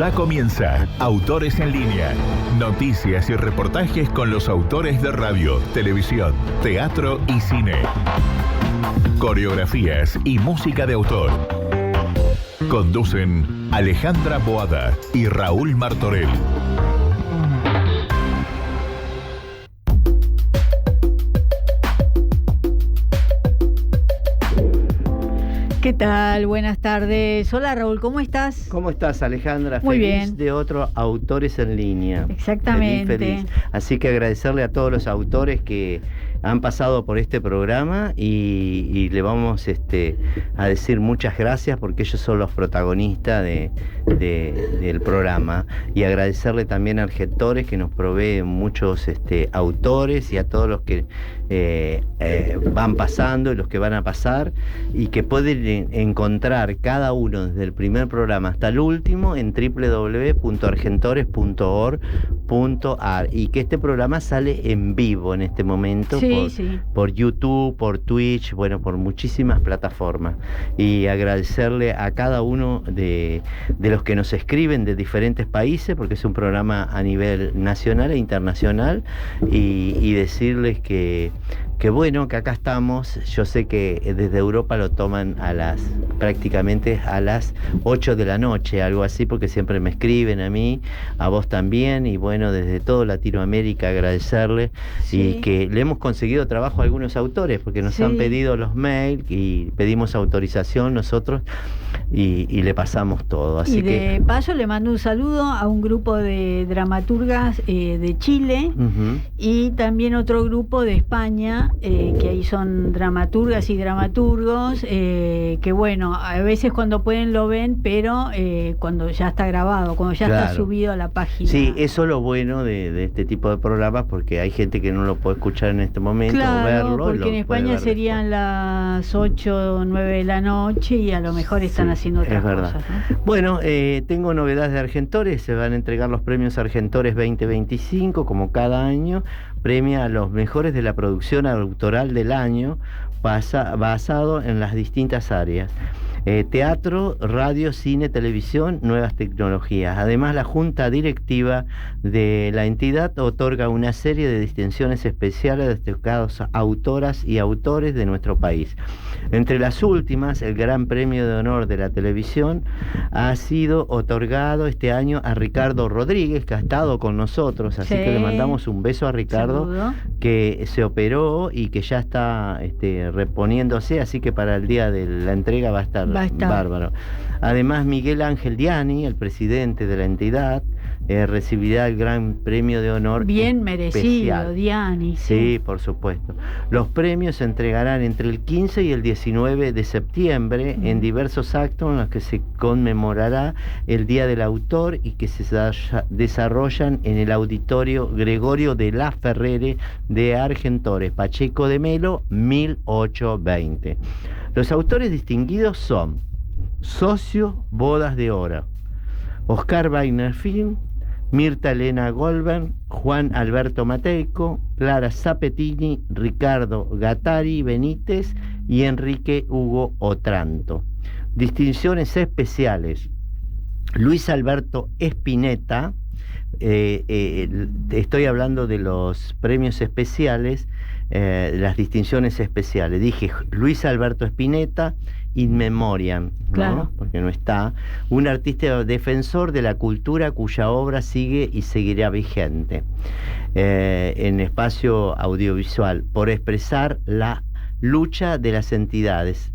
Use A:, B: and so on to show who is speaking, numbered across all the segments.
A: Ya comienza Autores en Línea. Noticias y reportajes con los autores de radio, televisión, teatro y cine. Coreografías y música de autor. Conducen Alejandra Boada y Raúl Martorell.
B: ¿Qué tal? Buenas tardes. Hola Raúl, ¿cómo estás?
C: ¿Cómo estás, Alejandra?
B: Muy
C: feliz
B: bien.
C: De otro Autores en Línea.
B: Exactamente.
C: Feliz. Así que agradecerle a todos los autores que han pasado por este programa y le vamos a decir muchas gracias porque ellos son los protagonistas del programa. Y agradecerle también a Argentores que nos provee muchos autores y a todos los que van pasando y los que van a pasar y que pueden encontrar cada uno desde el primer programa hasta el último en www.argentores.org.ar y que este programa sale en vivo en este momento por YouTube, por Twitch, bueno, por muchísimas plataformas y agradecerle a cada uno de los que nos escriben de diferentes países porque es un programa a nivel nacional e internacional y decirles que bueno, que acá estamos. Yo sé que desde Europa lo toman prácticamente a las 8 de la noche, algo así, porque siempre me escriben a mí, a vos también, y bueno, desde todo Latinoamérica agradecerle, y que le hemos conseguido trabajo a algunos autores, porque nos han pedido los mails, y pedimos autorización nosotros, y le pasamos todo. Así
B: y de paso le mando un saludo a un grupo de dramaturgas de Chile, y también otro grupo de España, que ahí son dramaturgas y dramaturgos, que bueno, a veces cuando pueden lo ven, pero cuando ya está grabado, cuando ya está subido a la página. Sí,
C: eso es lo bueno de este tipo de programas, porque hay gente que no lo puede escuchar en este momento, verlo.
B: Porque en España serían las 8 o 9 de la noche y a lo mejor están haciendo otras cosas, ¿no?
C: Bueno, tengo novedades de Argentores, se van a entregar los premios Argentores 2025, como cada año. Premia a los mejores de la producción autoral del año, basado en las distintas áreas. Teatro, radio, cine, televisión, nuevas tecnologías. Además, la Junta Directiva de la entidad otorga una serie de distinciones especiales destacados a autoras y autores de nuestro país. Entre las últimas, el Gran Premio de Honor de la Televisión ha sido otorgado este año a Ricardo Rodríguez, que ha estado con nosotros, así que le mandamos un beso a Ricardo, que se operó y que ya está reponiéndose, así que para el día de la entrega va a estar bárbaro. Además, Miguel Ángel Diani, el presidente de la entidad, recibirá el Gran Premio de Honor. Bien merecido, Diani. Sí, por supuesto. Los premios se entregarán entre el 15 y el 19 de septiembre en diversos actos en los que se conmemorará el Día del Autor y que se desarrollan en el Auditorio Gregorio de la Ferrere de Argentores, Pacheco de Melo, 1820. Los autores distinguidos son Socio Bodas de Oro, Oscar Wagner Film, Mirta Elena Goldberg, Juan Alberto Mateico, Clara Zapetini, Ricardo Gattari Benítez y Enrique Hugo Otranto. Distinciones especiales: Luis Alberto Spinetta, estoy hablando de los premios especiales, las distinciones especiales. Dije Luis Alberto Spinetta, in memoriam, ¿no? Porque no está. Un artista defensor de la cultura cuya obra sigue y seguirá vigente en espacio audiovisual, por expresar la lucha de las entidades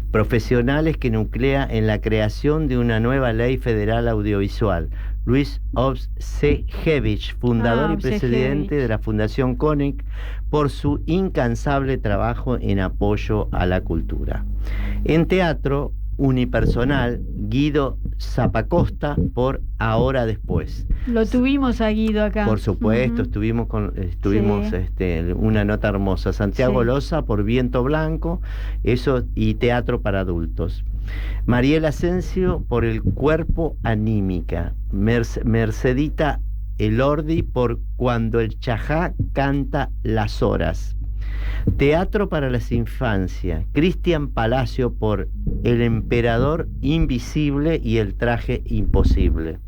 C: profesionales que nuclea en la creación de una nueva ley federal audiovisual. Luis Obsejevich, fundador y presidente de la Fundación CONIC, por su incansable trabajo en apoyo a la cultura. En teatro, unipersonal, Guido Zappacosta por Ahora Después.
B: Lo tuvimos a Guido acá.
C: Por supuesto, tuvimos una nota hermosa. Santiago Loza por Viento Blanco, eso, y teatro para adultos. Mariel Asensio por El Cuerpo Anímica. Mercedita Elordi por Cuando el Chajá canta las horas. Teatro para las infancias. Cristian Palacio por El emperador invisible y el traje imposible.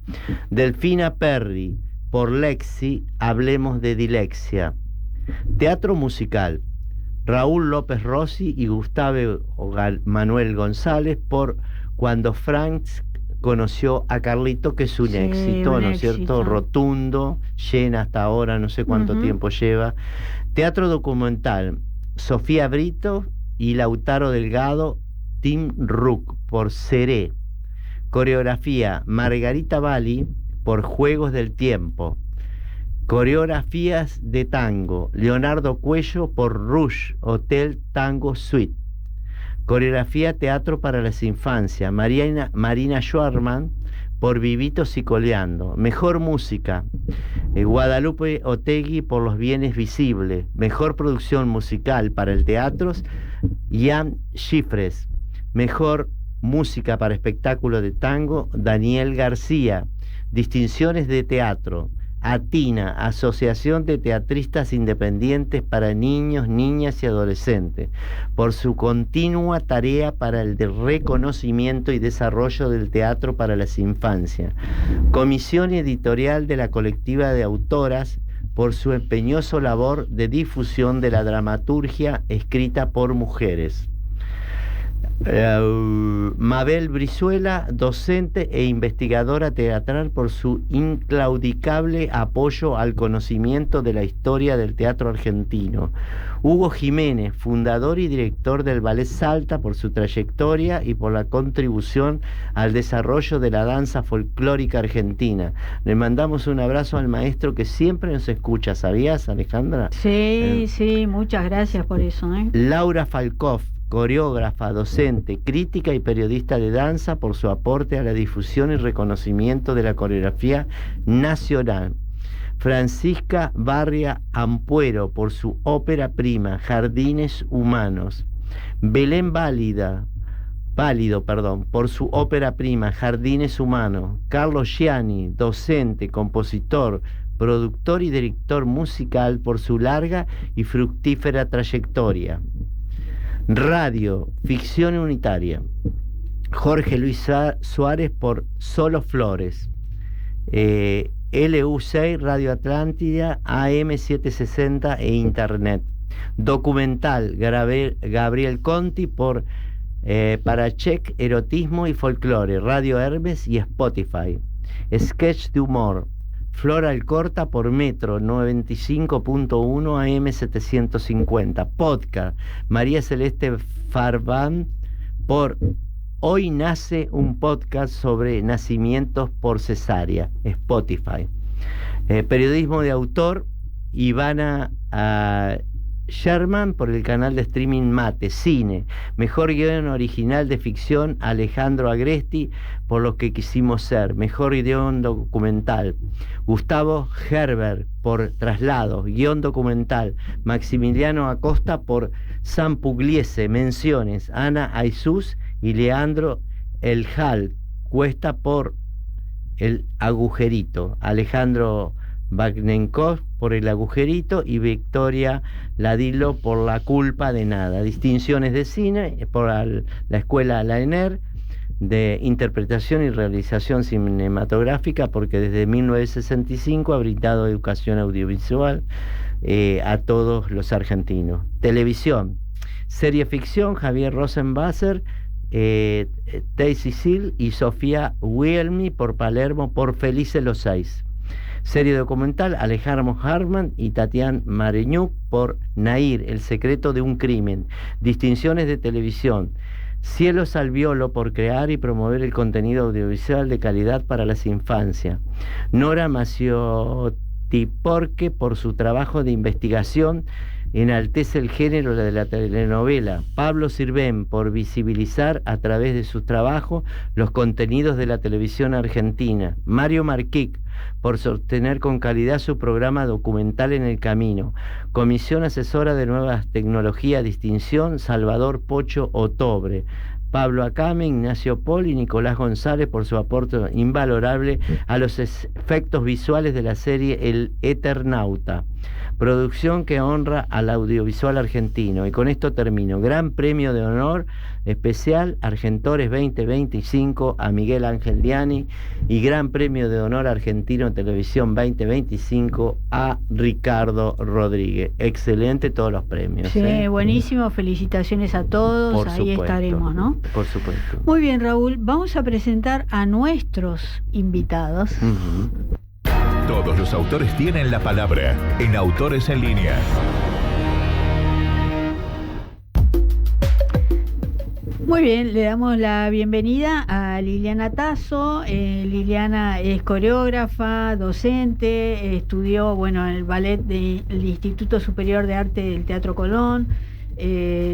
C: Delfina Perry por Lexi, Hablemos de Dilexia. Teatro musical. Raúl López Rossi y Gustavo Manuel González por Cuando Frank conoció a Carlito, que es un éxito, ¿no es cierto? Rotundo, llena hasta ahora, no sé cuánto tiempo lleva. Teatro documental. Sofía Brito y Lautaro Delgado, Tim Rook por Seré. Coreografía. Margarita Bali por Juegos del Tiempo. Coreografías de tango. Leonardo Cuello por Rush, Hotel Tango Suite. Coreografía teatro para las infancias. Marina Schwarman por Vivitos y Coleando. Mejor música. Guadalupe Otegui por Los Bienes Visibles. Mejor producción musical para el teatro. Ian Schifres. Mejor música para espectáculo de tango. Daniel García. Distinciones de teatro. ATINA, Asociación de Teatristas Independientes para Niños, Niñas y Adolescentes, por su continua tarea para el reconocimiento y desarrollo del teatro para las infancias. Comisión editorial de la colectiva de autoras, por su empeñoso labor de difusión de la dramaturgia escrita por mujeres. Mabel Brizuela, docente e investigadora teatral, por su inclaudicable apoyo al conocimiento de la historia del teatro argentino. Hugo Jiménez, fundador y director del Ballet Salta, por su trayectoria y por la contribución al desarrollo de la danza folclórica argentina. Le mandamos un abrazo al maestro que siempre nos escucha. ¿Sabías, Alejandra?
B: Sí, sí, muchas gracias por eso.
C: Laura Falcoff, coreógrafa, docente, crítica y periodista de danza, por su aporte a la difusión y reconocimiento de la coreografía nacional. Francisca Barria Ampuero, por su ópera prima, Jardines Humanos. Belén Válido, por su ópera prima, Jardines Humanos. Carlos Gianni, docente, compositor, productor y director musical, por su larga y fructífera trayectoria. Radio, ficción unitaria. Jorge Luis Suárez por Solo Flores. LU6, Radio Atlántida, AM760 e Internet. Documental, Gabriel Conti por Parachek, Erotismo y Folclore, Radio Hermes y Spotify. Sketch de humor, Flora Alcorta por Metro 95.1 AM750. Podcast, María Celeste Farban por Hoy Nace, un podcast sobre nacimientos por cesárea, Spotify. Periodismo de autor, Ivana Sherman por el canal de streaming Mate. Cine, mejor guión original de ficción, Alejandro Agresti por Lo que quisimos ser. Mejor guión documental, Gustavo Herbert por Traslados, guión documental, Maximiliano Acosta por San Pugliese. Menciones, Ana Aizuz y Leandro Eljal Cuesta por El Agujerito, Alejandro Bagnenkov por El Agujerito y Victoria Ladilo por La culpa de nada. Distinciones de cine por la Escuela Laener de Interpretación y Realización Cinematográfica, porque desde 1965 ha brindado educación audiovisual a todos los argentinos. Televisión, serie ficción, Javier Rosenbasser, Daisy Sil y Sofía Wielmi por Palermo por Felices los Seis. Serie documental, Alejandro Harman y Tatiana Mareñuk por Nair, El secreto de un crimen. Distinciones de televisión, Cielos al Violo por crear y promover el contenido audiovisual de calidad para las infancias. Nora Maciotiporque por su trabajo de investigación, enaltece el género de la telenovela. Pablo Sirven por visibilizar a través de su trabajo los contenidos de la televisión argentina. Mario Marquic por sostener con calidad su programa documental En el Camino. Comisión Asesora de Nuevas Tecnologías, distinción, Salvador Pocho Otobre. Pablo Acame, Ignacio Pol y Nicolás González por su aporte invalorable a los efectos visuales de la serie El Eternauta. producción que honra al audiovisual argentino. Y con esto termino. Gran premio de honor especial Argentores 2025 a Miguel Ángel Diani y gran premio de honor Argentino Televisión 2025 a Ricardo Rodríguez. Excelente todos los premios.
B: Sí, buenísimo, felicitaciones a todos,
C: Por
B: ahí
C: supuesto,
B: estaremos, ¿no?
C: Por supuesto.
B: Muy bien, Raúl, vamos a presentar a nuestros invitados.
A: Todos los autores tienen la palabra en Autores en Línea.
B: Muy bien, le damos la bienvenida a Liliana Tasso. Liliana es coreógrafa, docente, estudió en el ballet del Instituto Superior de Arte del Teatro Colón.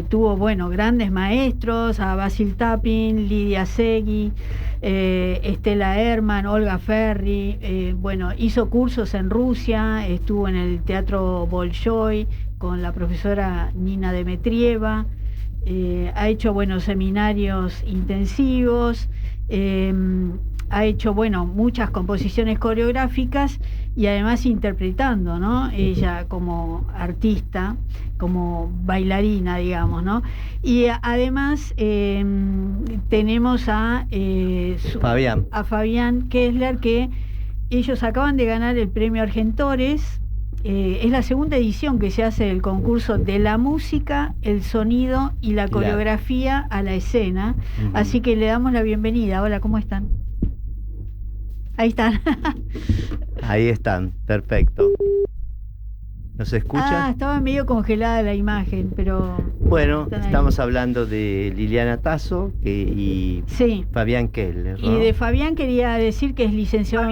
B: Tuvo grandes maestros, a Basil Tapin, Lidia Segui, Estela Herman, Olga Ferri. Hizo cursos en Rusia, estuvo en el Teatro Bolshoi con la profesora Nina Demetrieva. Ha hecho seminarios intensivos, ha hecho muchas composiciones coreográficas y además interpretando, ¿no? Ella como artista, como bailarina, digamos, ¿no? Y además tenemos a Fabián Kessler, que ellos acaban de ganar el premio Argentores. Es la segunda edición que se hace del concurso de la música, el sonido y la coreografía a la escena. Así que le damos la bienvenida. Hola, ¿cómo están? Ahí están.
C: Ahí están, perfecto. ¿Nos escuchan?
B: Estaba medio congelada la imagen, pero...
C: Bueno, estamos hablando de Liliana Tasso y Fabián Kessler, ¿no?
B: Y de Fabián quería decir que es licenciado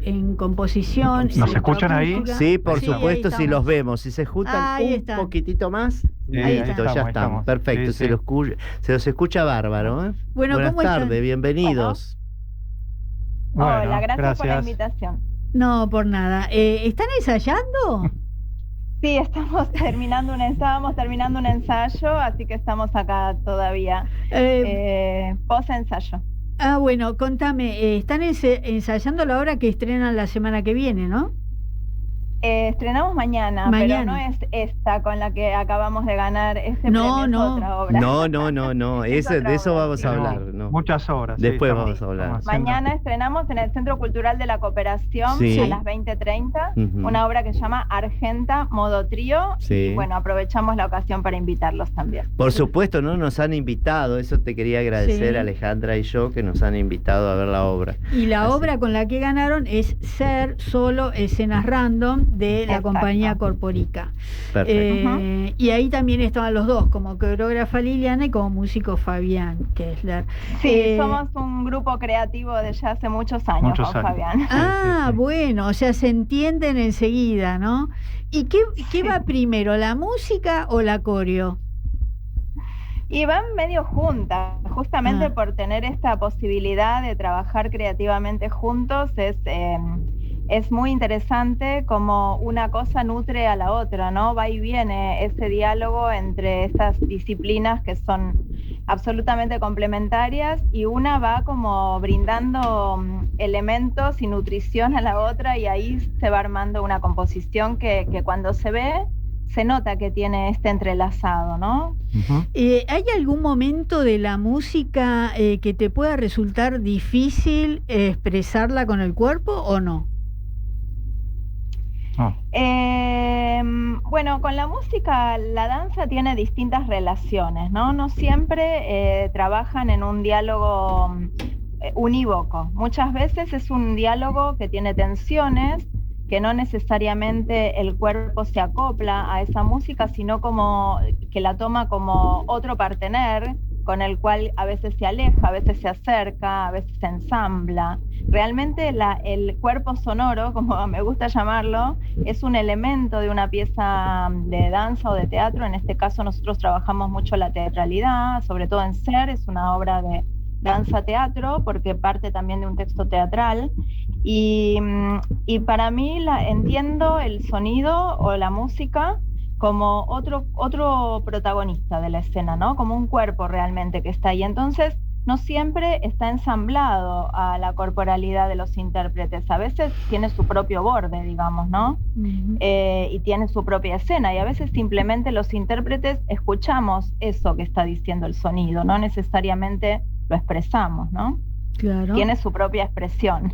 B: en composición.
D: ¿Nos escuchan ahí?
C: Sí, por supuesto, si los vemos. Si se juntan poquitito más, listo, ya estamos. Perfecto,
D: Sí.
C: Se los escucha bárbaro, ¿eh?
B: Buenas
C: tardes, bienvenidos.
E: Hola, gracias por la invitación.
B: No, por nada. ¿Están ensayando?
E: Sí, estábamos terminando un ensayo, así que estamos acá todavía, post-ensayo.
B: Contame, están ensayando la obra que estrenan la semana que viene, ¿no?
E: Estrenamos mañana, pero no es esta con la que acabamos de ganar este premio, es otra obra.
C: No, de eso vamos a hablar. No.
D: Muchas obras.
C: Después vamos a hablar.
E: Mañana estrenamos en el Centro Cultural de la Cooperación a las 20:30 una obra que se llama Argenta, modo trío. Y aprovechamos la ocasión para invitarlos también.
C: Por supuesto, ¿no? Nos han invitado, eso te quería agradecer, Alejandra y yo, que nos han invitado a ver la obra.
B: Y la obra con la que ganaron es Ser Solo Escenas Random, de la compañía Corporica.
C: Perfecto.
B: Y ahí también estaban los dos, como coreógrafa Liliana y como músico Fabián Kessler.
E: Sí, somos un grupo creativo desde hace muchos años con Fabián.
B: O sea, se entienden enseguida, ¿no? ¿Y qué va primero, la música o la coreo?
E: Y van medio juntas, justamente por tener esta posibilidad de trabajar creativamente juntos. Es muy interesante cómo una cosa nutre a la otra, ¿no? Va y viene ese diálogo entre estas disciplinas que son absolutamente complementarias, y una va como brindando elementos y nutrición a la otra, y ahí se va armando una composición que cuando se ve, se nota que tiene este entrelazado, ¿no?
B: ¿Hay algún momento de la música que te pueda resultar difícil expresarla con el cuerpo o no?
E: Con la música, la danza tiene distintas relaciones, ¿no? No siempre trabajan en un diálogo unívoco. Muchas veces es un diálogo que tiene tensiones, que no necesariamente el cuerpo se acopla a esa música, sino como que la toma como otro partener, con el cual a veces se aleja, a veces se acerca, a veces se ensambla. Realmente el cuerpo sonoro, como me gusta llamarlo, es un elemento de una pieza de danza o de teatro. En este caso nosotros trabajamos mucho la teatralidad, sobre todo en Ser, es una obra de danza-teatro, porque parte también de un texto teatral. Y para mí entiendo el sonido o la música como otro protagonista de la escena, ¿no? Como un cuerpo realmente que está ahí. Entonces no siempre está ensamblado a la corporalidad de los intérpretes. A veces tiene su propio borde, digamos, ¿no? Y tiene su propia escena, y a veces simplemente los intérpretes escuchamos eso que está diciendo el sonido, no necesariamente lo expresamos, ¿no?
B: Claro.
E: Tiene su propia expresión.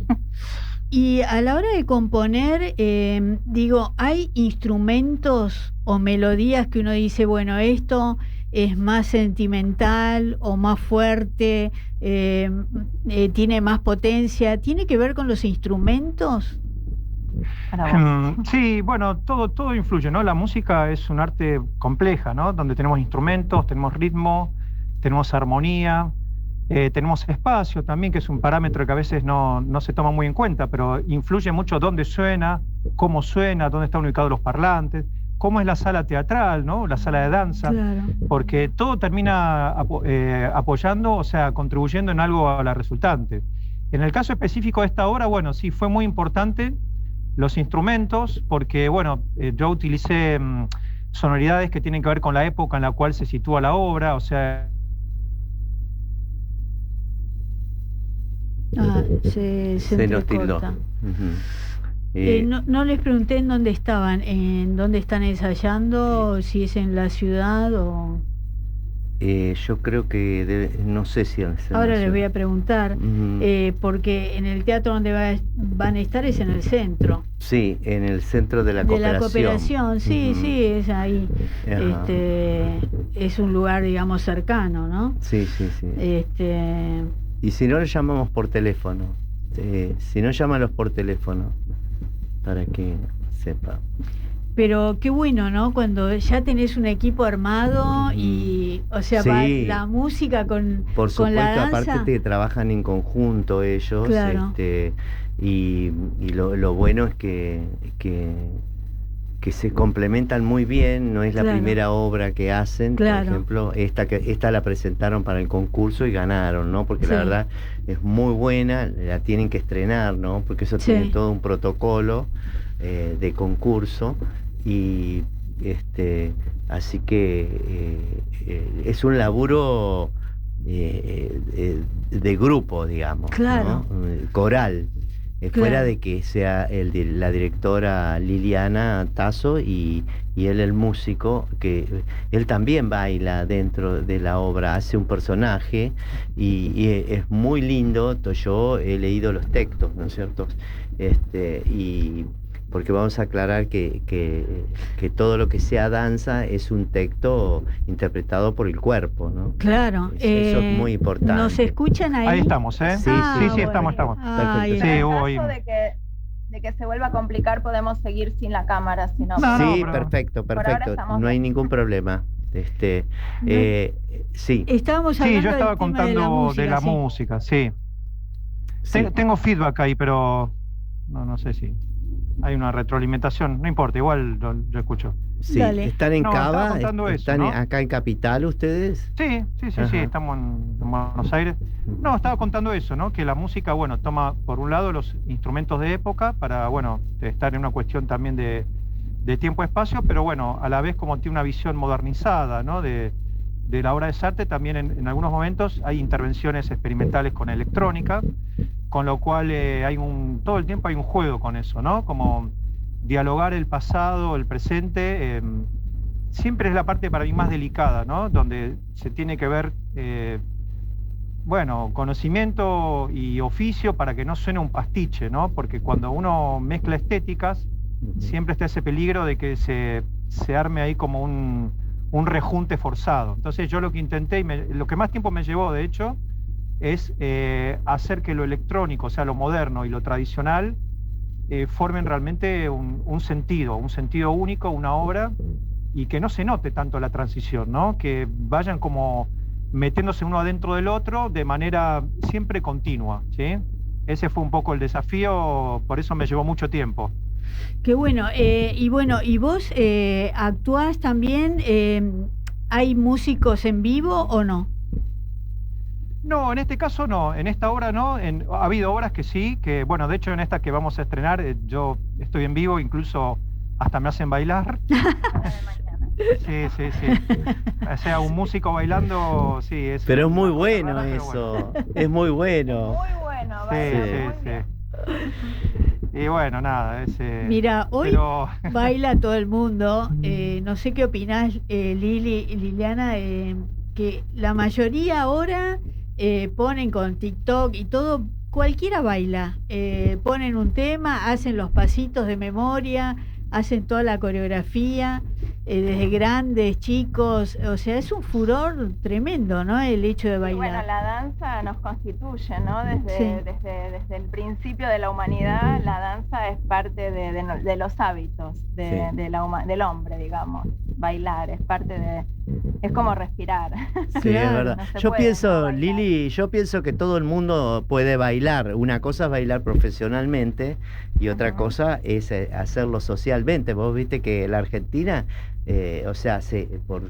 B: Y a la hora de componer, digo, ¿hay instrumentos o melodías que uno dice, bueno, esto es más sentimental o más fuerte, tiene más potencia? ¿Tiene que ver con los instrumentos?
D: Sí, bueno, todo influye, ¿no? La música es un arte compleja, ¿no? Donde tenemos instrumentos, tenemos ritmo, tenemos armonía, tenemos espacio también, que es un parámetro que a veces no se toma muy en cuenta, pero influye mucho dónde suena, dónde están ubicados los parlantes, cómo es la sala teatral, ¿no? La sala de danza,
B: Claro.
D: porque todo termina apoyando, o sea, contribuyendo en algo a la resultante. En el caso específico de esta obra, bueno, sí, fue muy importante los instrumentos, porque, bueno, yo utilicé sonoridades que tienen que ver con la época en la cual se sitúa la obra, o sea...
B: Se
C: nos tildó.
B: entrecorta. No les pregunté en dónde estaban, en dónde están ensayando, si es en la ciudad o...
C: Yo creo que no sé si
B: ahora les voy a preguntar, porque en el teatro donde van a estar es en el centro.
C: Sí, en el centro de la
B: cooperación.
C: cooperación.
B: De la cooperación, sí, sí, es ahí. Es un lugar, digamos, cercano, ¿no?
C: Sí. Y si no, le llamamos por teléfono. Si no, llámalos por teléfono, para que sepa.
B: Pero qué bueno, ¿no? Cuando ya tenés un equipo armado y, o sea,
C: sí,
B: va la música con
C: por supuesto,
B: con la danza.
C: aparte que trabajan en conjunto ellos,
B: claro.
C: Y lo bueno es que se complementan muy bien, no es la
B: claro.
C: primera obra que hacen,
B: claro.
C: por ejemplo, esta la presentaron para el concurso y ganaron, ¿no? Porque
B: sí.
C: la verdad es muy buena, la tienen que estrenar, ¿no? Porque eso
B: sí.
C: tiene todo un protocolo de concurso, y así que es un laburo de grupo, digamos,
B: claro.
C: ¿no? Coral. Fuera
B: claro.
C: de que sea la directora Liliana Tasso y él el músico, que él también baila dentro de la obra, hace un personaje y es muy lindo. Yo he leído los textos, ¿no es cierto? Y porque vamos a aclarar que todo lo que sea danza es un texto interpretado por el cuerpo, ¿no?
B: Claro.
C: Eso es muy importante.
B: ¿Nos escuchan ahí?
D: Ahí estamos, ¿eh?
C: Sí,
D: bueno. estamos.
C: Perfecto.
D: Sí,
E: en caso de que se vuelva a complicar, podemos seguir sin la cámara, si no.
C: Sí,
D: pero...
C: perfecto. No hay ningún problema. Sí.
B: Estábamos hablando
D: yo estaba
B: del tema
D: contando de la música, sí. Tengo feedback ahí, pero no sé si hay una retroalimentación, no importa, igual yo escucho.
C: Sí,
B: Dale.
C: ¿Están en Cava?
D: ¿Están
C: acá en Capital ustedes?
D: Sí, estamos en Buenos Aires. No, estaba contando eso, ¿no? Que la música, bueno, toma por un lado los instrumentos de época para, bueno, estar en una cuestión también de tiempo-espacio, pero bueno, a la vez como tiene una visión modernizada, ¿no? De la obra de Sartre, también en algunos momentos hay intervenciones experimentales con electrónica, con lo cual todo el tiempo hay un juego con eso, ¿no? Como dialogar el pasado, el presente, siempre es la parte para mí más delicada, ¿no? Donde se tiene que ver, conocimiento y oficio para que no suene un pastiche, ¿no? Porque cuando uno mezcla estéticas, siempre está ese peligro de que se arme ahí como un rejunte forzado. Entonces yo lo que intenté, lo que más tiempo me llevó, de hecho, es hacer que lo electrónico, o sea, lo moderno y lo tradicional, formen realmente un sentido único, una obra, y que no se note tanto la transición, ¿no? Que vayan como metiéndose uno adentro del otro de manera siempre continua, ¿sí? Ese fue un poco el desafío, por eso me llevó mucho tiempo.
B: Qué bueno. Y vos actuás también, ¿hay músicos en vivo o no?
D: No, en este caso no, en esta obra no, ha habido obras que sí, que bueno, de hecho en esta que vamos a estrenar yo estoy en vivo, incluso hasta me hacen bailar. Sí. O sea, un músico bailando, sí.
C: Pero es muy
D: una cosa
C: bueno
D: rara, pero
C: eso. Es muy bueno.
E: Muy bueno,
D: Sí,
E: baila muy bien.
D: Y bueno, nada,
B: Mira, hoy
D: pero
B: baila todo el mundo. No sé qué opinás, Liliana, que la mayoría ahora ponen con TikTok y todo, cualquiera baila. Ponen un tema, hacen los pasitos de memoria, hacen toda la coreografía, desde grandes, chicos. O sea, es un furor tremendo, ¿no? El hecho de
E: Y
B: bailar.
E: bueno, la danza nos constituye, ¿no?
B: Sí.
E: Desde el principio de la humanidad, la danza es parte de los hábitos del hombre, digamos. Bailar es parte de... Es como respirar.
C: Sí, es
B: Claro.
C: verdad.
E: No se
C: Yo
E: puede
C: pienso,
E: no bailar.
C: Lili, yo pienso que todo el mundo puede bailar. Una cosa es bailar profesionalmente y otra
E: Ajá.
C: cosa es hacerlo socialmente. Vos viste que la Argentina, o sea,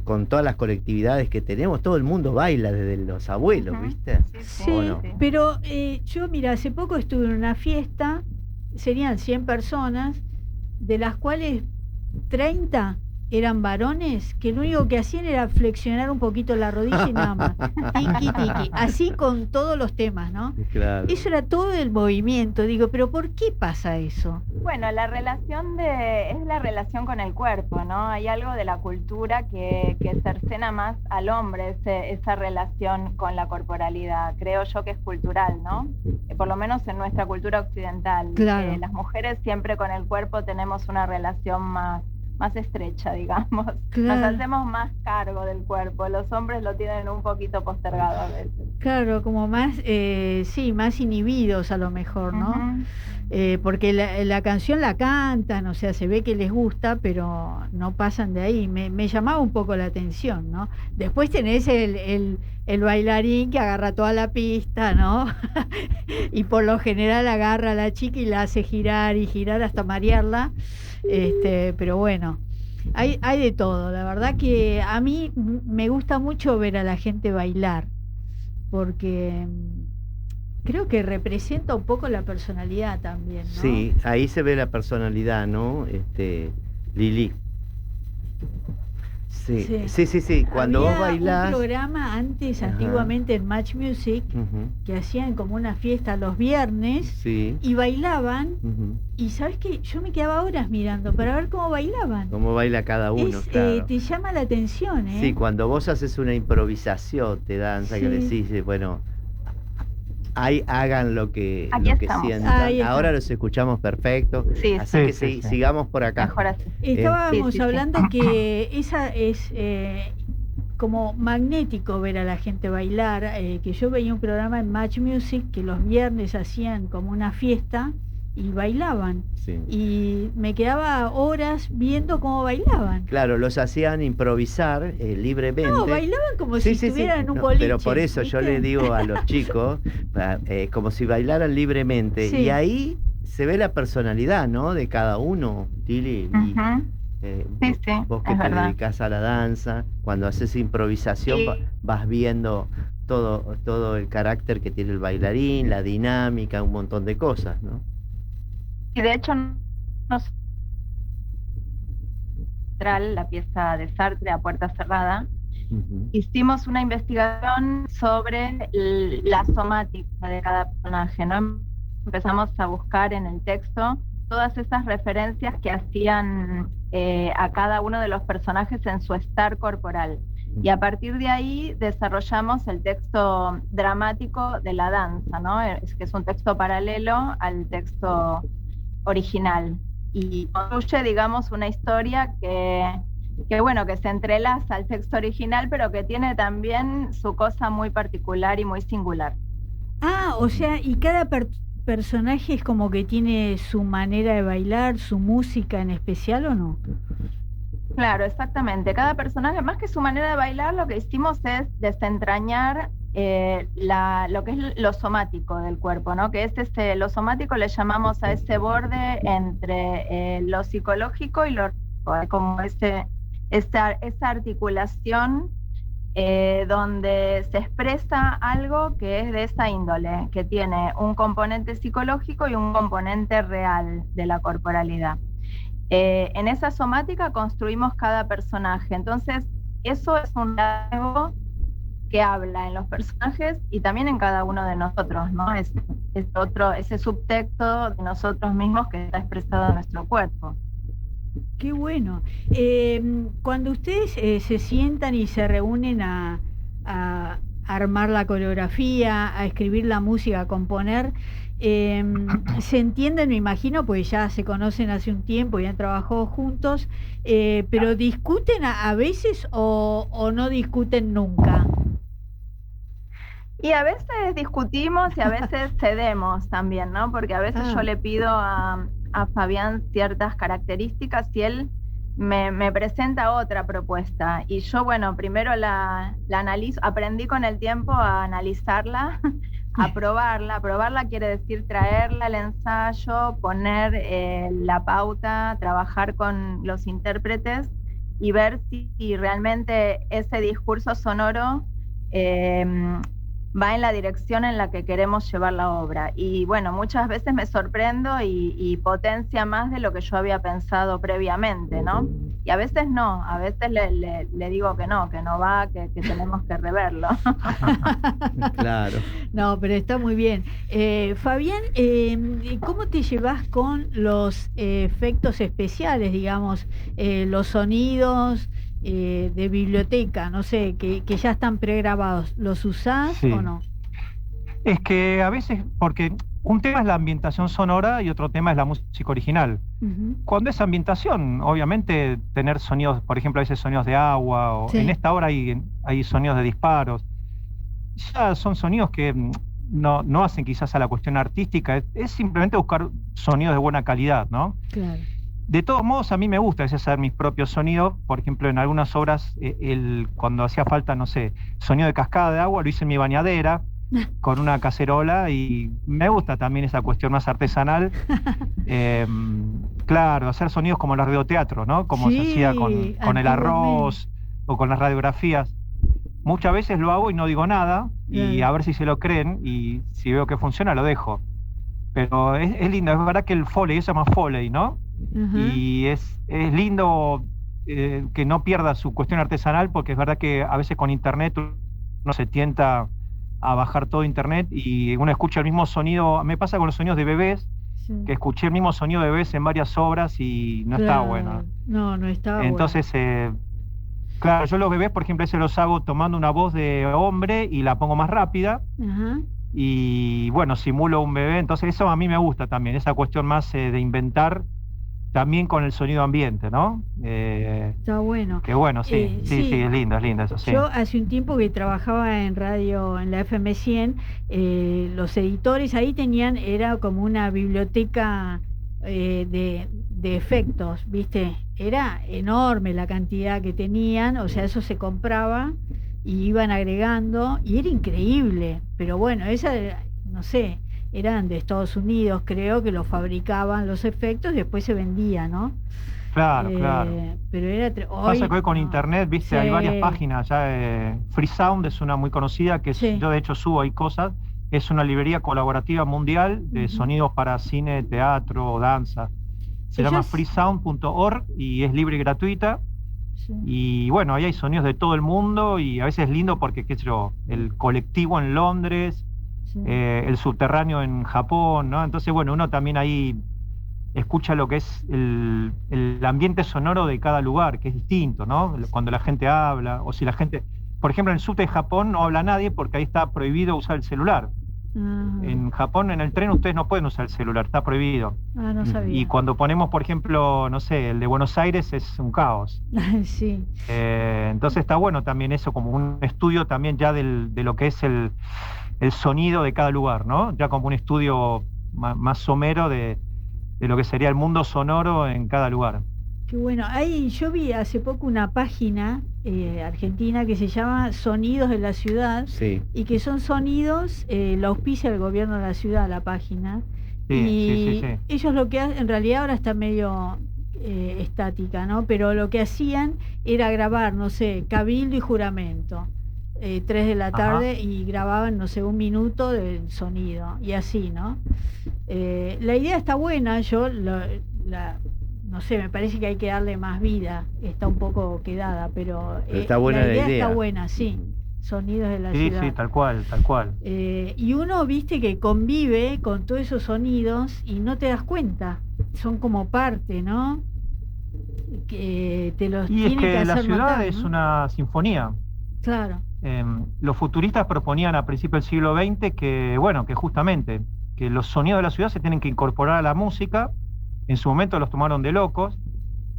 C: con todas las colectividades que tenemos, todo el mundo baila, desde los abuelos,
E: Ujú.
C: ¿viste?
B: Sí,
C: ¿O no?
B: pero yo, mira, hace poco estuve en una fiesta, serían 100 personas, de las cuales 30 eran varones, que lo único que hacían era flexionar un poquito la rodilla y nada más. Tiki, tiki. Así con todos los temas, ¿no?
C: Claro.
B: Eso era todo el movimiento. Digo, pero ¿por qué pasa eso?
E: Bueno, es la relación con el cuerpo, ¿no? Hay algo de la cultura que cercena más al hombre, esa relación con la corporalidad. Creo yo que es cultural, ¿no? Por lo menos en nuestra cultura occidental.
B: Claro.
E: Las mujeres siempre con el cuerpo tenemos una relación más estrecha, digamos.
B: Claro.
E: Nos hacemos más cargo del cuerpo. Los hombres lo tienen un poquito postergado a veces.
B: Claro, como más, sí, más inhibidos a lo mejor, ¿no?
E: Ujú.
B: Porque la canción la cantan, o sea, se ve que les gusta, pero no pasan de ahí. Me llamaba un poco la atención, ¿no? Después tenés el bailarín que agarra toda la pista, ¿no? Y por lo general agarra a la chica y la hace girar y girar hasta marearla. Pero bueno, hay de todo. La verdad que a mí me gusta mucho ver a la gente bailar, porque creo que representa un poco la personalidad también, ¿no?
C: Sí, ahí se ve la personalidad, ¿no? Lili. Sí. Cuando
B: Había
C: vos bailás.
B: un programa antes,
C: Ajá.
B: antiguamente en Match Music,
C: Ujú,
B: que hacían como una fiesta los viernes
C: sí.
B: y bailaban.
C: Ujú.
B: Y sabes que yo me quedaba horas mirando para ver cómo bailaban.
C: Cómo baila cada uno, claro.
B: Te llama la atención, ¿eh?
C: Sí, cuando vos haces una improvisación de danza que
B: Sí.
C: decís, bueno, ahí hagan lo que
E: Aquí estamos.
C: sientan.
B: Ahí está.
C: Ahora los escuchamos perfecto.
E: Sí,
C: Así
D: sí,
C: que
D: sí.
C: sigamos por acá.
E: mejor así.
B: Estábamos
E: Sí.
B: hablando que esa es como magnético ver a la gente bailar, que yo veía un programa en Match Music que los viernes hacían como una fiesta y bailaban.
C: Sí.
B: Y me quedaba horas viendo cómo bailaban.
C: Claro, los hacían improvisar libremente.
B: No, bailaban como si estuvieran en un
C: No,
B: boliche.
C: pero por eso yo
B: ¿viste?
C: les digo a los chicos, como si bailaran libremente.
B: Sí.
C: Y ahí se ve la personalidad, ¿no? De cada uno, Lili.
E: Ujú. Sí,
C: Vos que
E: es
C: te
E: verdad.
C: dedicás a la danza, cuando haces improvisación
E: Sí.
C: vas viendo todo el carácter que tiene el bailarín, la dinámica, un montón de cosas, ¿no?
E: Y de hecho, la pieza de Sartre a puerta cerrada,
C: Ujú.
E: hicimos una investigación sobre la somática de cada personaje, ¿no? Empezamos a buscar en el texto todas esas referencias que hacían a cada uno de los personajes en su estar corporal. Y a partir de ahí desarrollamos el texto dramático de la danza, ¿no? Que es un texto paralelo al texto original. Y construye, digamos, una historia que se entrelaza al texto original, pero que tiene también su cosa muy particular y muy singular.
B: Ah, o sea, y cada personaje es como que tiene su manera de bailar, su música en especial, ¿o no?
E: Claro, exactamente. Cada personaje, más que su manera de bailar, lo que hicimos es desentrañar lo que es lo somático del cuerpo, ¿no? Que es lo somático le llamamos a ese borde entre lo psicológico y lo como esa articulación donde se expresa algo que es de esa índole, que tiene un componente psicológico y un componente real de la corporalidad. En esa somática construimos cada personaje. Entonces, eso es un diálogo que habla en los personajes y también en cada uno de nosotros, ¿no? Es ese subtexto de nosotros mismos que está expresado en nuestro cuerpo.
B: Qué bueno. Cuando ustedes se sientan y se reúnen a armar la coreografía, a escribir la música, a componer, se entienden, me imagino, pues ya se conocen hace un tiempo y han trabajado juntos, pero ¿discuten a veces o no discuten nunca?
E: Y a veces discutimos y a veces cedemos también, ¿no? Porque a veces yo le pido a Fabián ciertas características y él me presenta otra propuesta. Y yo, bueno, primero la analizo, aprendí con el tiempo a analizarla, a probarla. Probarla quiere decir traerla al ensayo, poner la pauta, trabajar con los intérpretes y ver si realmente ese discurso sonoro va en la dirección en la que queremos llevar la obra. Y bueno, muchas veces me sorprendo y potencia más de lo que yo había pensado previamente, ¿no? Y a veces no, a veces le digo que no va, que tenemos que reverlo.
C: Claro.
B: No, pero está muy bien. Fabián, ¿cómo te llevas con los efectos especiales, digamos, los sonidos de biblioteca, no sé, que ya están pregrabados? ¿Los usás o no?
D: Es que a veces, porque un tema es la ambientación sonora y otro tema es la música original. Cuando es ambientación, obviamente tener sonidos, por ejemplo, a veces sonidos de agua, o en esta obra hay sonidos de disparos. Ya son sonidos que no hacen quizás a la cuestión artística, es simplemente buscar sonidos de buena calidad, ¿no?
B: Claro.
D: De todos modos, a mí me gusta hacer mis propios sonidos. Por ejemplo, en algunas obras, cuando hacía falta, no sé, sonido de cascada de agua, lo hice en mi bañadera, con una cacerola, y me gusta también esa cuestión más artesanal. Claro, hacer sonidos como el radioteatro, ¿no? Como se hacía con el arroz o con las radiografías. Muchas veces lo hago y no digo nada, y a ver si se lo creen, y si veo que funciona, lo dejo. Pero es lindo, es verdad que el Foley, eso se llama Foley, ¿no? Y es lindo que no pierda su cuestión artesanal, porque es verdad que a veces con internet uno se tienta a bajar todo internet y uno escucha el mismo sonido. Me pasa con los sonidos de bebés, que escuché el mismo sonido de bebés en varias obras y no está bueno.
B: No está bueno.
D: Entonces, claro, yo los bebés, por ejemplo, ese los hago tomando una voz de hombre y la pongo más rápida. Y bueno, simulo un bebé. Entonces eso a mí me gusta también, esa cuestión más de inventar también con el sonido ambiente, ¿no?
B: Está bueno.
D: Que bueno, sí, es lindo eso, sí.
B: Yo hace un tiempo que trabajaba en radio, en la FM 100, los editores ahí era como una biblioteca de efectos, ¿viste? Era enorme la cantidad que tenían, o sea, eso se compraba y iban agregando, y era increíble, pero bueno, no sé, eran de Estados Unidos, creo que los fabricaban los efectos y después se vendía, ¿no?
D: Claro.
B: Pero era
D: pasa que hoy con internet, viste, hay varias páginas ya. Freesound es una muy conocida, que yo de hecho subo ahí cosas. Es una librería colaborativa mundial de sonidos para cine, teatro o danza. Se llama freesound.org y es libre y gratuita. Y bueno, ahí hay sonidos de todo el mundo, y a veces es lindo porque, qué sé yo, el colectivo en Londres, el subterráneo en Japón, ¿no? Entonces, bueno, uno también ahí escucha lo que es el ambiente sonoro de cada lugar, que es distinto, ¿no? Cuando la gente habla, o si la gente, por ejemplo, en el subte de Japón no habla nadie porque ahí está prohibido usar el celular. En Japón, en el tren, ustedes no pueden usar el celular, está prohibido.
B: No sabía.
D: Y cuando ponemos, por ejemplo, no sé, el de Buenos Aires, es un caos.
B: Sí.
D: Entonces está bueno también eso, como un estudio también ya de lo que es el sonido de cada lugar, ¿no? Ya como un estudio más somero de lo que sería el mundo sonoro en cada lugar.
B: Qué bueno. Yo vi hace poco una página argentina que se llama Sonidos de la Ciudad, y que son sonidos, lo auspicia el gobierno de la ciudad, la página. Sí. Ellos lo que hacen, en realidad ahora está medio estática, ¿no? Pero lo que hacían era grabar, no sé, cabildo y juramento, 3 de la tarde, y grababan, no sé, 1 minuto del sonido, y así, ¿no? La idea está buena, yo no sé, me parece que hay que darle más vida. Está un poco quedada, pero
C: está buena
B: la idea. Está
C: idea.
B: buena, sí. Sonidos de la
D: Sí,
B: ciudad.
D: sí, tal cual, tal cual.
B: Y uno, viste, que convive con todos esos sonidos y no te das cuenta. Son como parte, ¿no? Que te los
D: Y es
B: tiene que
D: que la
B: hacer
D: ciudad
B: notar,
D: es
B: ¿no?
D: una sinfonía.
B: Claro.
D: Los futuristas proponían a principios del siglo XX que, bueno, que justamente que los sonidos de la ciudad se tienen que incorporar a la música. En su momento los tomaron de locos,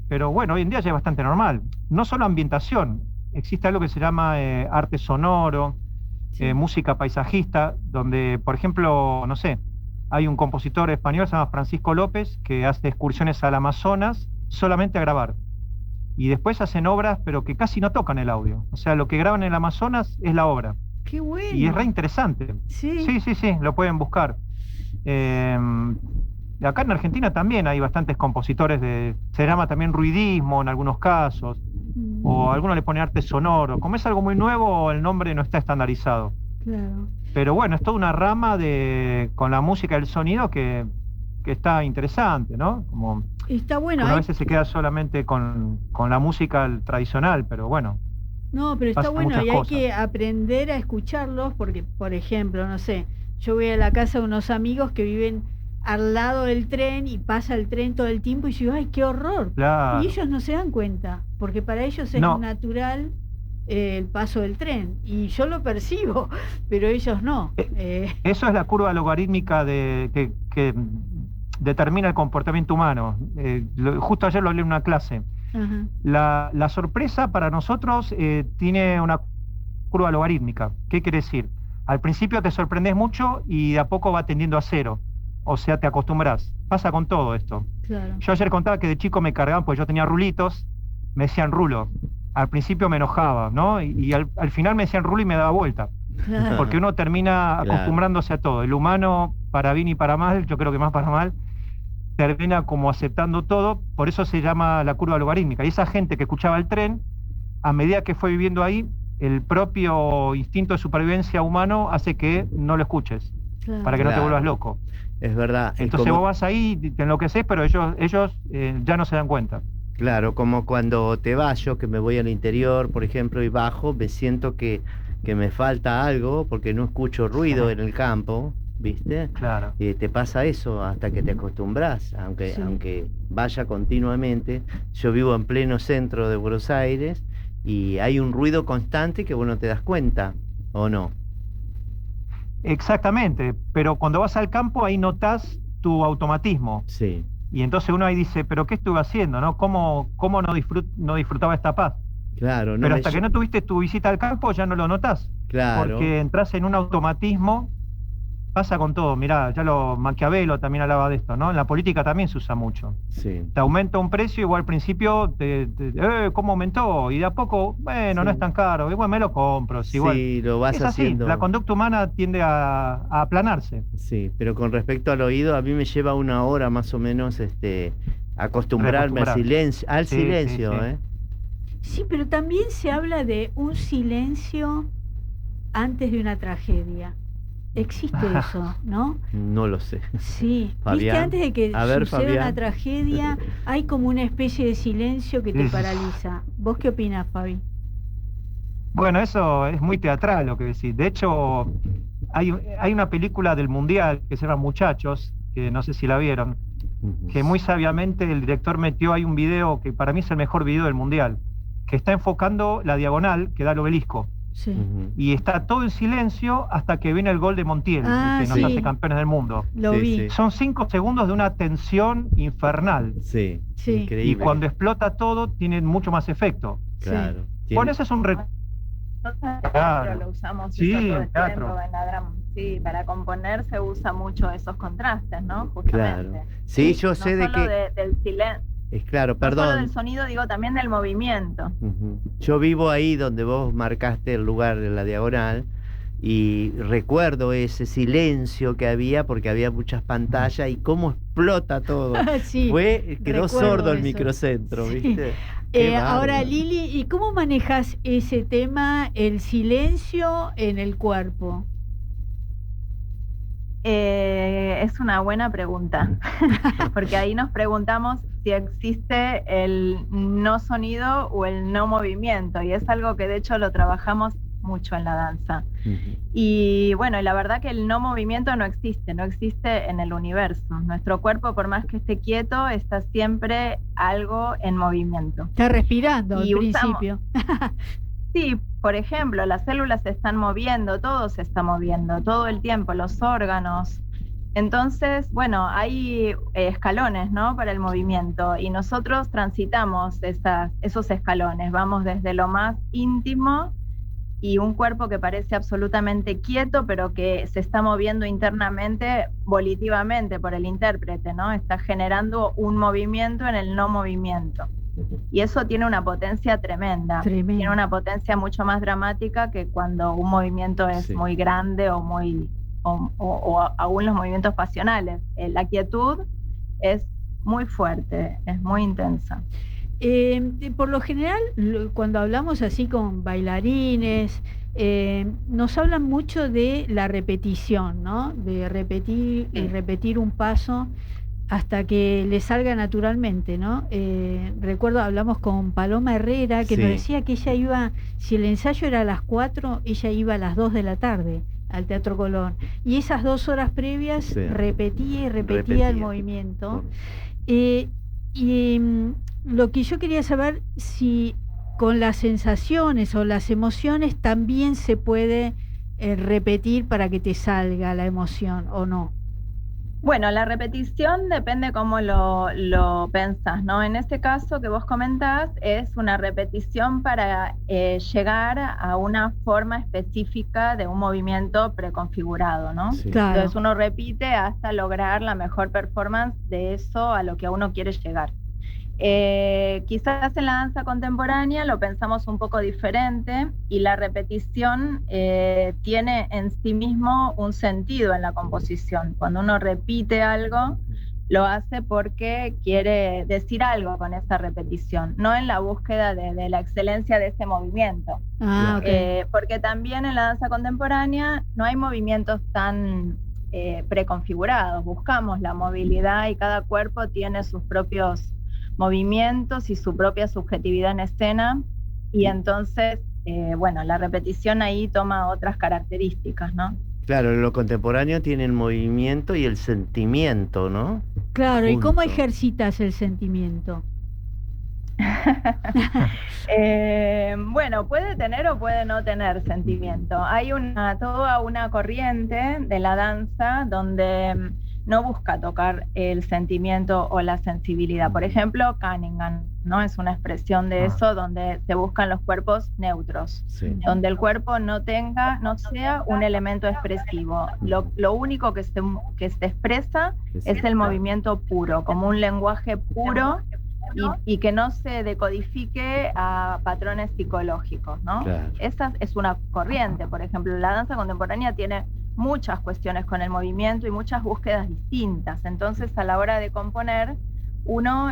D: pero bueno, hoy en día ya es bastante normal. No solo ambientación, existe algo que se llama arte sonoro,
B: Sí.
D: música paisajista, donde, por ejemplo, no sé, hay un compositor español, se llama Francisco López, que hace excursiones al Amazonas solamente a grabar. Y después hacen obras, pero que casi no tocan el audio. O sea, lo que graban en el Amazonas es la obra.
B: Qué bueno.
D: Y es re interesante.
B: Sí.
D: Sí, lo pueden buscar. Acá en Argentina también hay bastantes compositores se llama también ruidismo en algunos casos, o alguno le pone arte sonoro. Como es algo muy nuevo, el nombre no está estandarizado.
B: Claro.
D: Pero bueno, es toda una rama con la música y el sonido que está interesante, ¿no? Como
B: Está bueno.
D: uno a veces se queda solamente con la música tradicional, pero bueno.
B: No, pero está
D: pasan
B: bueno
D: muchas
B: y hay
D: cosas.
B: que aprender a escucharlos porque, por ejemplo, no sé, yo voy a la casa de unos amigos que viven al lado del tren y pasa el tren todo el tiempo y yo digo, ¡ay, qué horror!
D: Claro.
B: Y ellos no se dan cuenta, porque para ellos es
D: No.
B: natural el paso del tren y yo lo percibo, pero ellos no.
D: Eso es la curva logarítmica que determina el comportamiento humano. Justo ayer lo hablé en una clase.
B: Ajá.
D: La sorpresa para nosotros tiene una curva logarítmica. ¿Qué quiere decir? Al principio te sorprendes mucho y de a poco va tendiendo a cero. O sea, te acostumbras. Pasa con todo esto.
B: Claro.
D: Yo ayer contaba que de chico me cargaban, pues yo tenía rulitos, me decían rulo. Al principio me enojaba, ¿no? Y al final me decían rulo y me daba vuelta.
B: Claro.
D: Porque uno termina
C: Claro.
D: acostumbrándose a todo. El humano, para bien y para mal, yo creo que más para mal, termina como aceptando todo, por eso se llama la curva logarítmica. Y esa gente que escuchaba el tren, a medida que fue viviendo ahí, el propio instinto de supervivencia humano hace que no lo escuches,
B: Claro.
D: para que no te
C: Claro.
D: vuelvas loco.
C: Es verdad. Es
D: Entonces
C: como-
D: vos vas ahí, te enloqueces, pero ellos ya no se dan cuenta.
C: Claro, como cuando te vas, yo que me voy al interior, por ejemplo, y bajo, me siento que me falta algo porque no escucho ruido en el campo, ¿viste?
D: Claro.
C: Te pasa eso hasta que te acostumbras, aunque,
B: Sí.
C: aunque vaya continuamente. Yo vivo en pleno centro de Buenos Aires y hay un ruido constante que vos no te das cuenta, ¿o no?
D: Exactamente, pero cuando vas al campo ahí notas tu automatismo.
C: Sí,
D: Y entonces uno ahí dice, ¿pero qué estuve haciendo? ¿No? ¿Cómo no disfrutaba esta paz?
C: claro.
D: Pero
C: me
D: hasta que no tuviste tu visita al campo ya no lo notás.
C: Claro.
D: Porque entras en un automatismo, pasa con todo. Mirá, Maquiavelo también hablaba de esto, ¿no? En la política también se usa mucho.
C: Sí.
D: Te aumenta un precio, igual al principio, ¿cómo aumentó? Y de a poco, bueno,
C: Sí.
D: no es tan caro, igual me lo compro. Igual.
C: Sí, lo vas
D: Es así,
C: haciendo.
D: la conducta humana tiende a aplanarse.
C: Sí, pero con respecto al oído, a mí me lleva una hora más o menos acostumbrarme al
D: Reacostumbrar.
C: silencio,
D: Sí, sí, sí.
C: ¿eh?
B: Sí, pero también se habla de un silencio antes de una tragedia. Existe eso, ¿no?
C: No lo sé.
B: Sí. Viste,
C: Fabián.
B: antes de que
C: A ver,
B: suceda una
C: Fabián.
B: tragedia, hay como una especie de silencio que te
D: Sí.
B: paraliza. ¿Vos qué opinás, Fabi?
D: Bueno, eso es muy teatral lo que decís. De hecho, hay una película del Mundial que se llama Muchachos, que no sé si la vieron, que muy sabiamente el director metió ahí un video que para mí es el mejor video del Mundial, que está enfocando la diagonal que da el obelisco.
B: Sí.
C: Ujú.
D: Y está todo en silencio hasta que viene el gol de Montiel,
B: Ah,
D: que nos
B: sí.
D: hace campeones del mundo.
B: Lo
C: Sí,
B: vi.
C: sí.
D: Son 5 segundos de una tensión infernal.
C: Sí,
B: Sí.
C: increíble.
D: Y cuando explota todo, tiene mucho más efecto.
C: Claro.
D: Por eso es un Claro.
E: Lo usamos
D: Sí,
E: eso todo el
D: teatro.
E: tiempo en la drama. Sí, para componer se usa mucho esos contrastes, ¿no?
C: Claro.
E: Justamente.
C: Sí, yo
E: No
C: sé de
E: solo
C: que...
E: del silencio,
C: Es claro,
E: no solo
C: perdón.
E: del sonido, digo también del movimiento.
C: Ujú. Yo vivo ahí donde vos marcaste el lugar de la diagonal y recuerdo ese silencio que había porque había muchas pantallas y cómo explota todo.
B: Sí.
C: Quedó
B: recuerdo
C: sordo el
B: eso.
C: microcentro,
B: Sí.
C: ¿viste? Qué
B: Ahora,
C: bárbaro.
B: Lili, ¿y cómo manejas ese tema, el silencio en el cuerpo?
E: Es una buena pregunta, porque ahí nos preguntamos si existe el no sonido o el no movimiento, y es algo que de hecho lo trabajamos mucho en la danza. Y bueno, la verdad que el no movimiento no existe en el universo. Nuestro cuerpo, por más que esté quieto, está siempre algo en movimiento.
B: Está respirando al principio.
E: Sí, por ejemplo, las células se están moviendo, todo se está moviendo, todo el tiempo, los órganos. Entonces, bueno, hay escalones, ¿no?, para el movimiento, y nosotros transitamos esos escalones. Vamos desde lo más íntimo y un cuerpo que parece absolutamente quieto, pero que se está moviendo internamente, volitivamente por el intérprete, ¿no? Está generando un movimiento en el no movimiento. Y eso tiene una potencia tremenda. Tiene una potencia mucho más dramática que cuando un movimiento es muy grande o aún los movimientos pasionales. La quietud es muy fuerte, es muy intensa.
B: Por lo general, cuando hablamos así con bailarines, nos hablan mucho de la repetición, ¿no? De repetir y repetir un paso hasta que le salga naturalmente, ¿no? Recuerdo, hablamos con Paloma Herrera, que nos decía que ella iba, si el ensayo era a las 4, ella iba a las 2 de la tarde al Teatro Colón. Y esas 2 horas previas repetía y repetía el movimiento. Lo que yo quería saber, si con las sensaciones o las emociones también se puede repetir para que te salga la emoción, ¿o no?
E: Bueno, la repetición depende cómo lo pensás, ¿no? En este caso que vos comentás, es una repetición para llegar a una forma específica de un movimiento preconfigurado, ¿no?
B: Sí. Claro.
E: Entonces uno repite hasta lograr la mejor performance de eso a lo que uno quiere llegar. Quizás en la danza contemporánea lo pensamos un poco diferente, y la repetición tiene en sí mismo un sentido en la composición. Cuando uno repite algo, lo hace porque quiere decir algo con esa repetición, no en la búsqueda de la excelencia de ese movimiento. Porque también en la danza contemporánea no hay movimientos tan preconfigurados. Buscamos la movilidad y cada cuerpo tiene sus propios movimientos y su propia subjetividad en escena, y entonces, bueno, la repetición ahí toma otras características, ¿no?
C: Claro, lo contemporáneo tiene el movimiento y el sentimiento, ¿no?
B: Claro, ¿y cómo ejercitas el sentimiento?
E: Bueno, puede tener o puede no tener sentimiento. Hay toda una corriente de la danza donde no busca tocar el sentimiento o la sensibilidad. Por ejemplo, Cunningham, ¿no? Es una expresión de eso, donde se buscan los cuerpos neutros, donde el cuerpo no sea un elemento expresivo. Lo único que se expresa es el movimiento puro, como un lenguaje puro, y que no se decodifique a patrones psicológicos, ¿no? Claro. Esa es una corriente. Por ejemplo, la danza contemporánea tiene muchas cuestiones con el movimiento y muchas búsquedas distintas. Entonces, a la hora de componer, uno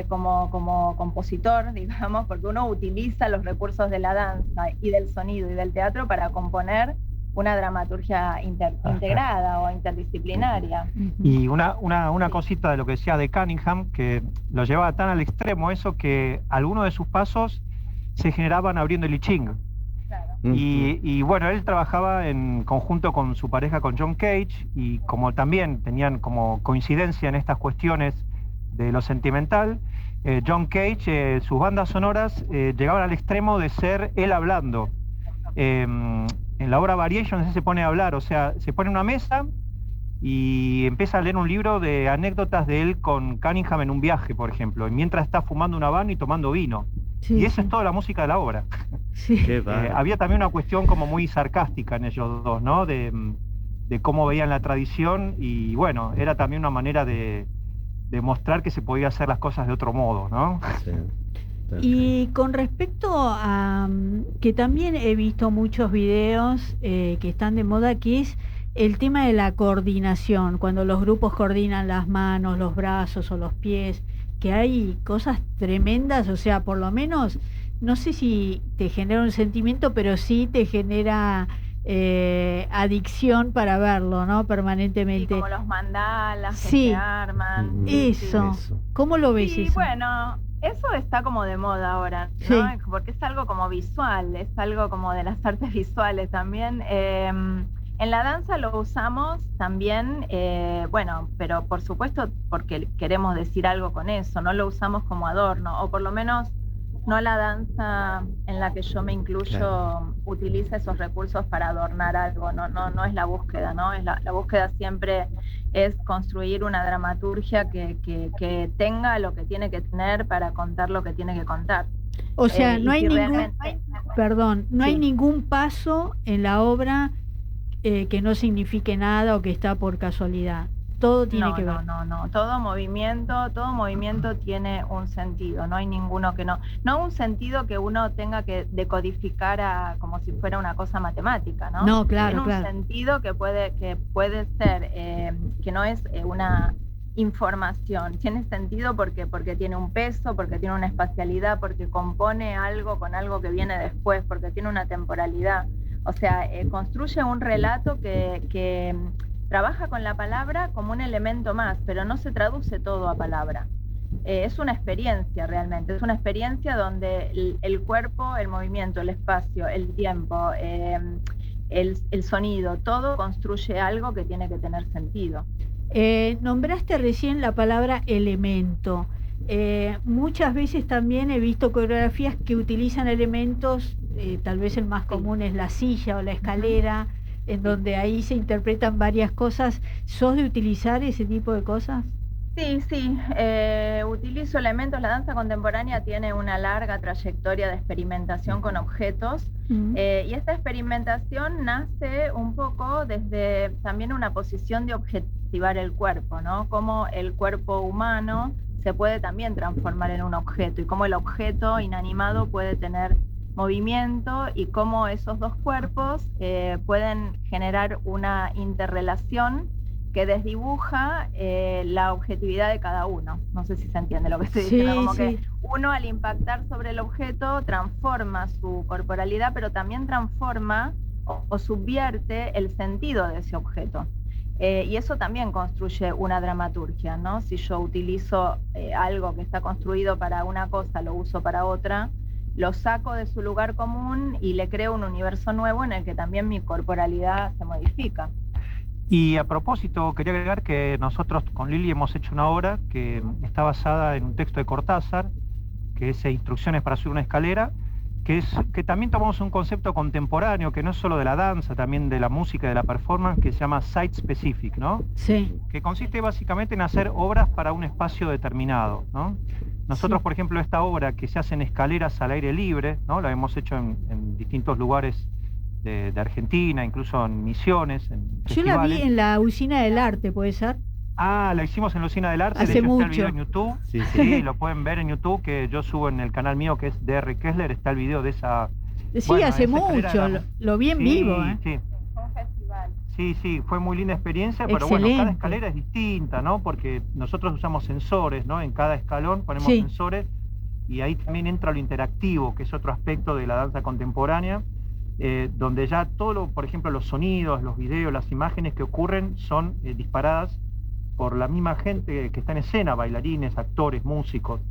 E: como compositor, digamos, porque uno utiliza los recursos de la danza y del sonido y del teatro para componer una dramaturgia integrada o interdisciplinaria.
D: Y una cosita de lo que decía de Cunningham, que lo llevaba tan al extremo eso, que algunos de sus pasos se generaban abriendo el I Ching.
E: Claro.
D: Y bueno, él trabajaba en conjunto con su pareja, con John Cage, y como también tenían como coincidencia en estas cuestiones de lo sentimental, John Cage, sus bandas sonoras llegaban al extremo de ser él hablando. En la obra Variations él se pone a hablar, o sea, se pone en una mesa y empieza a leer un libro de anécdotas de él con Cunningham en un viaje, por ejemplo, y mientras está fumando un habano y tomando vino. Y esa es toda la música de la obra. Había también una cuestión como muy sarcástica en ellos dos, ¿no? De cómo veían la tradición, y bueno, era también una manera de mostrar que se podía hacer las cosas de otro modo, ¿no?
C: Sí.
B: Y con respecto a que también he visto muchos videos que están de moda, que es el tema de la coordinación, cuando los grupos coordinan las manos, los brazos o los pies, que hay cosas tremendas, o sea, por lo menos, no sé si te genera un sentimiento, pero sí te genera adicción para verlo, ¿no? Permanentemente.
E: Sí, como los mandalas que
B: Sí.
E: se arman.
B: Eso.
C: Eso.
B: ¿Cómo lo ves
E: Sí,
B: eso?
E: bueno, eso está como de moda ahora, ¿no?
B: Sí.
E: Porque es algo como visual, es algo como de las artes visuales también. En la danza lo usamos también, bueno, pero por supuesto porque queremos decir algo con eso, no lo usamos como adorno, o por lo menos no la danza en la que yo me incluyo
C: Claro.
E: utiliza esos recursos para adornar algo, no es la búsqueda, ¿no? La búsqueda siempre es construir una dramaturgia que tenga lo que tiene que tener para contar lo que tiene que contar.
B: O sea,
E: Y
B: no hay
E: si
B: ningún,
E: realmente-
B: perdón, no hay
E: Sí.
B: ningún paso en la obra que no signifique nada o que está por casualidad. Todo tiene que ver.
E: No. Todo movimiento tiene un sentido. No hay ninguno que no. No un sentido que uno tenga que decodificar como si fuera una cosa matemática, ¿no?
B: No, claro,
E: Tiene un
B: claro.
E: sentido que puede ser, que no es una información. Tiene sentido porque tiene un peso, porque tiene una espacialidad, porque compone algo con algo que viene después, porque tiene una temporalidad. O sea, construye un relato que trabaja con la palabra como un elemento más, pero no se traduce todo a palabra. Es una experiencia realmente, es una experiencia donde el cuerpo, el movimiento, el espacio, el tiempo, el sonido, todo construye algo que tiene que tener sentido.
B: Nombraste recién la palabra elemento. Muchas veces también he visto coreografías que utilizan elementos, tal vez el más común es la silla o la escalera, en donde ahí se interpretan varias cosas. ¿Sos de utilizar ese tipo de cosas?
E: Sí, utilizo elementos. La danza contemporánea tiene una larga trayectoria de experimentación con objetos, y esta experimentación nace un poco desde también una posición de objetivar el cuerpo, ¿no? Cómo el cuerpo humano se puede también transformar en un objeto y cómo el objeto inanimado puede tener movimiento y cómo esos dos cuerpos pueden generar una interrelación que desdibuja la objetividad de cada uno. No sé si se entiende lo que estoy diciendo, como que uno al impactar sobre el objeto transforma su corporalidad, pero también transforma o subvierte el sentido de ese objeto. Y eso también construye una dramaturgia, ¿no? Si yo utilizo algo que está construido para una cosa, lo uso para otra, lo saco de su lugar común y le creo un universo nuevo en el que también mi corporalidad se modifica.
D: Y a propósito, quería agregar que nosotros con Lili hemos hecho una obra que está basada en un texto de Cortázar, que es Instrucciones para subir una escalera, que también tomamos un concepto contemporáneo, que no es solo de la danza, también de la música y de la performance, que se llama site specific, ¿no?
B: Sí.
D: Que consiste básicamente en hacer obras para un espacio determinado, ¿no? Nosotros, por ejemplo, esta obra que se hace en escaleras al aire libre, ¿no? La hemos hecho en distintos lugares de Argentina, incluso en Misiones, en
B: Yo la vi en la Usina del Arte, ¿puede ser?
D: Ah, la hicimos en la Usina del Arte,
B: hace
D: de hecho
B: mucho.
D: está el video en YouTube.
C: Sí,
D: Lo pueden ver en YouTube, que yo subo en el canal mío, que es DR Kessler, está el video de esa...
B: Sí, hace mucho, lo vi en vivo.
E: Sí. Un festival.
D: Sí, fue muy linda experiencia, pero bueno, cada escalera es distinta, ¿no? Porque nosotros usamos sensores, ¿no? En cada escalón ponemos sensores, y ahí también entra lo interactivo, que es otro aspecto de la danza contemporánea, donde ya todo, por ejemplo, los sonidos, los videos, las imágenes que ocurren son disparadas por la misma gente que está en escena, bailarines, actores, músicos.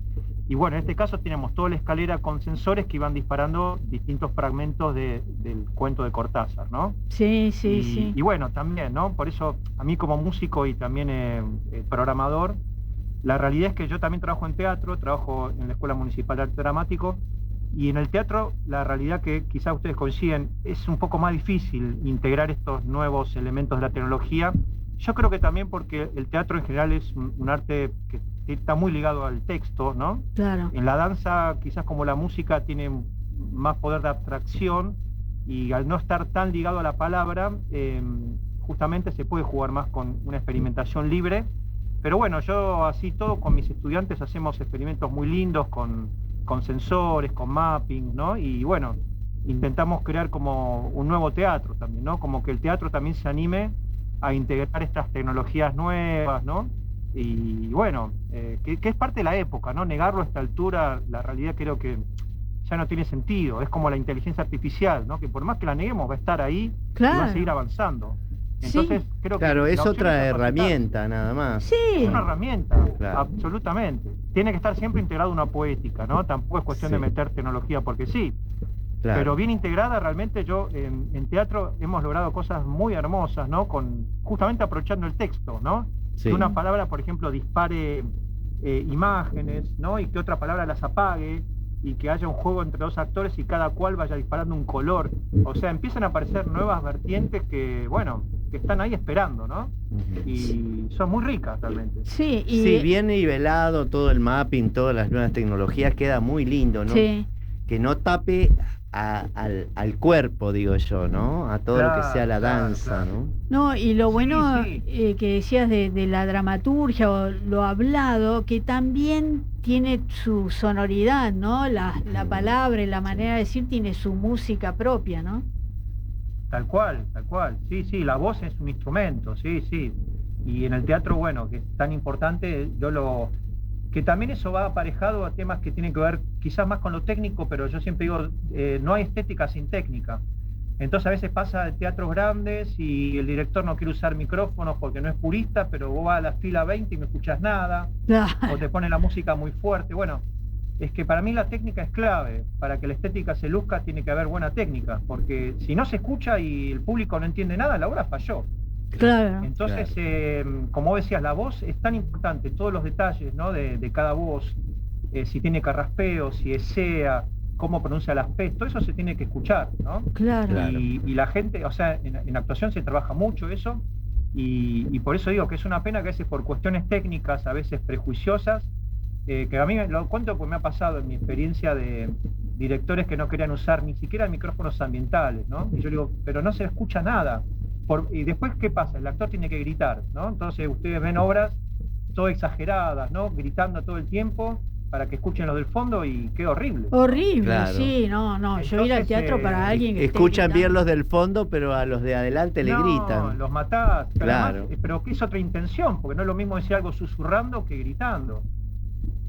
D: Y bueno, en este caso tenemos toda la escalera con sensores que iban disparando distintos fragmentos del cuento de Cortázar, ¿no?
B: Sí.
D: Y bueno, también, ¿no? Por eso, a mí como músico y también programador, la realidad es que yo también trabajo en teatro, trabajo en la Escuela Municipal de Arte Dramático, y en el teatro la realidad que quizás ustedes coinciden, es un poco más difícil integrar estos nuevos elementos de la tecnología. Yo creo que también porque el teatro en general es un arte que está muy ligado al texto, ¿no?
B: Claro.
D: En la danza, quizás como la música tiene más poder de abstracción, y al no estar tan ligado a la palabra, justamente se puede jugar más con una experimentación libre. Pero bueno, yo así todo con mis estudiantes hacemos experimentos muy lindos con sensores, con mapping, ¿no? Y bueno, intentamos crear como un nuevo teatro también, ¿no? Como que el teatro también se anime a integrar estas tecnologías nuevas, ¿no? Y bueno, que es parte de la época, ¿no? Negarlo a esta altura, la realidad creo que ya no tiene sentido. Es como la inteligencia artificial, ¿no? Que por más que la neguemos va a estar ahí y
B: Claro.
D: va a seguir avanzando. Entonces, creo que
C: Claro,
D: la
C: es
D: opción
C: otra
D: capacitarse.
C: herramienta nada más.
B: Sí.
D: Es una herramienta,
C: Claro.
D: absolutamente. Tiene que estar siempre integrada una poética, ¿no? Tampoco es cuestión de
C: Sí.
D: meter tecnología porque sí.
C: Claro.
D: Pero bien integrada, realmente yo en teatro hemos logrado cosas muy hermosas, ¿no? Justamente aprovechando el texto, ¿no?
C: Sí.
D: Que una palabra, por ejemplo, dispare imágenes, ¿no? Y que otra palabra las apague, y que haya un juego entre dos actores y cada cual vaya disparando un color. O sea, empiezan a aparecer nuevas vertientes que, bueno, que están ahí esperando, ¿no?
C: Ujú.
D: Y son muy ricas realmente.
B: Sí, y
C: Sí, bien nivelado todo el mapping, todas las nuevas tecnologías, queda muy lindo, ¿no?
B: sí.
C: Que no tape al cuerpo, digo yo, ¿no? A todo lo que sea la
D: Claro,
C: danza,
D: claro.
C: ¿no?
B: No, y lo
D: Sí,
B: bueno
D: sí.
B: que decías de la dramaturgia o lo hablado, que también tiene su sonoridad, ¿no? La palabra y la manera de decir tiene su música propia, ¿no?
D: Tal cual, tal cual. Sí, sí, la voz es un instrumento, sí, sí. Y en el teatro, bueno, que es tan importante, que también eso va aparejado a temas que tienen que ver quizás más con lo técnico, pero yo siempre digo, no hay estética sin técnica. Entonces a veces pasa en teatros grandes y el director no quiere usar micrófonos porque no es purista, pero vos vas a la fila 20 y no escuchás nada, o te pone la música muy fuerte. Bueno, es que para mí la técnica es clave. Para que la estética se luzca tiene que haber buena técnica, porque si no se escucha y el público no entiende nada, la obra falló.
B: Claro.
D: Entonces, como decías, la voz es tan importante, todos los detalles, ¿no? de cada voz, si tiene carraspeo, si esea, cómo pronuncia las P, todo eso se tiene que escuchar, ¿no?
B: Claro.
C: Claro.
D: Y la gente, o sea, en actuación se trabaja mucho eso, y por eso digo que es una pena que a veces por cuestiones técnicas, a veces prejuiciosas, que a mí lo cuento porque me ha pasado en mi experiencia de directores que no querían usar ni siquiera micrófonos ambientales, ¿no? Y yo digo, pero no se escucha nada. Y después, ¿qué pasa? El actor tiene que gritar, ¿no? Entonces ustedes ven obras todo exageradas, ¿no? Gritando todo el tiempo para que escuchen los del fondo y qué horrible.
B: Horrible,
C: Claro.
B: sí, no, yo ir al
D: Entonces,
B: teatro para alguien que esté
C: Escuchan bien
B: gritando.
C: los del fondo, pero a los de adelante le
D: No,
C: gritan.
D: los matás. Pero,
C: Claro.
D: además, pero ¿qué es otra intención? Porque no es lo mismo decir algo susurrando que gritando.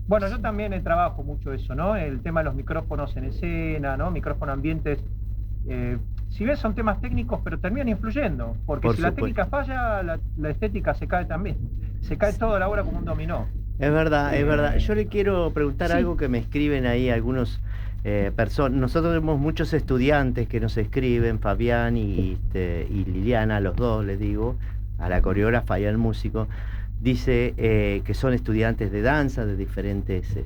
D: Bueno, yo también trabajo mucho eso, ¿no? El tema de los micrófonos en escena, ¿no? Micrófono ambientes. Si ves, son temas técnicos, pero terminan influyendo. Porque
C: Por
D: si la
C: supuesto.
D: técnica falla, la estética se cae también. Se cae toda la obra como un dominó.
C: Es verdad, es verdad. Yo le quiero preguntar
B: Sí.
C: algo que me escriben ahí algunos personas. Nosotros tenemos muchos estudiantes que nos escriben, Fabián y Liliana, los dos, les digo, a la coreógrafa y al músico. Dice que son estudiantes de danza de diferentes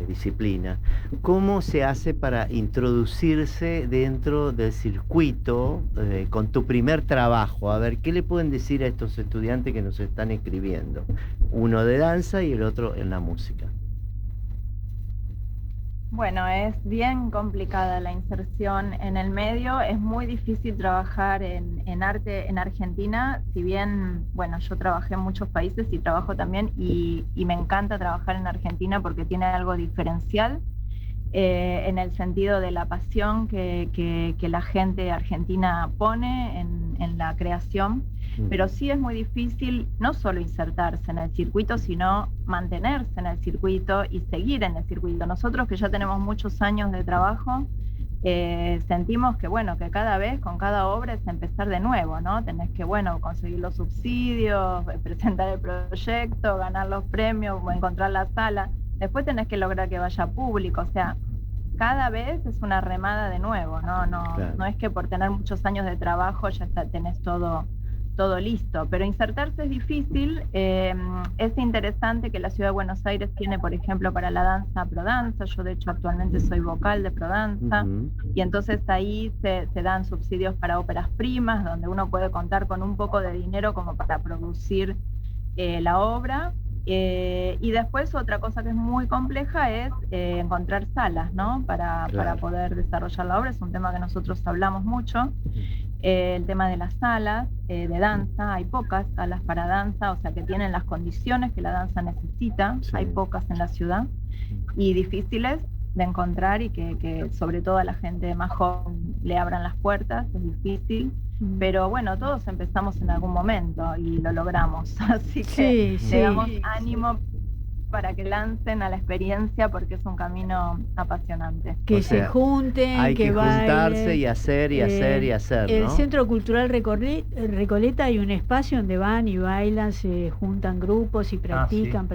C: disciplinas. ¿Cómo se hace para introducirse dentro del circuito con tu primer trabajo? A ver, ¿qué le pueden decir a estos estudiantes que nos están escribiendo? Uno de danza y el otro en la música.
E: Bueno, es bien complicada la inserción en el medio, es muy difícil trabajar en arte en Argentina, si bien, bueno, yo trabajé en muchos países y trabajo también, y me encanta trabajar en Argentina porque tiene algo diferencial, en el sentido de la pasión que la gente argentina pone en la creación. Pero sí es muy difícil no solo insertarse en el circuito, sino mantenerse en el circuito y seguir en el circuito. Nosotros que ya tenemos muchos años de trabajo, sentimos que, bueno, que cada vez, con cada obra es empezar de nuevo, ¿no? Tenés que, bueno, conseguir los subsidios, presentar el proyecto, ganar los premios, encontrar la sala. Después tenés que lograr que vaya público, o sea, cada vez es una remada de nuevo, ¿no?
C: Claro.
E: No es que por tener muchos años de trabajo ya tenés todo listo, pero insertarse es difícil. Es interesante que la Ciudad de Buenos Aires tiene, por ejemplo, para la danza Prodanza. Yo de hecho actualmente soy vocal de Prodanza, y entonces ahí se dan subsidios para óperas primas, donde uno puede contar con un poco de dinero como para producir la obra. Y después otra cosa que es muy compleja es encontrar salas, ¿no? Para poder desarrollar la obra. Es un tema que nosotros hablamos mucho. El tema de las salas de danza, hay pocas salas para danza, o sea que tienen las condiciones que la danza necesita,
C: Sí.
E: hay pocas en la ciudad y difíciles de encontrar, y que sobre todo a la gente más joven le abran las puertas, es difícil, pero bueno, todos empezamos en algún momento y lo logramos, así que
B: Sí,
E: le damos
B: sí.
E: ánimo para que lancen a la experiencia porque es un camino apasionante.
B: Que se junten,
C: hay que juntarse
B: bailen.
C: y hacer y hacer y hacer,
B: El
C: ¿no?
B: Centro Cultural Recoleta hay un espacio donde van y bailan, se juntan grupos y practican.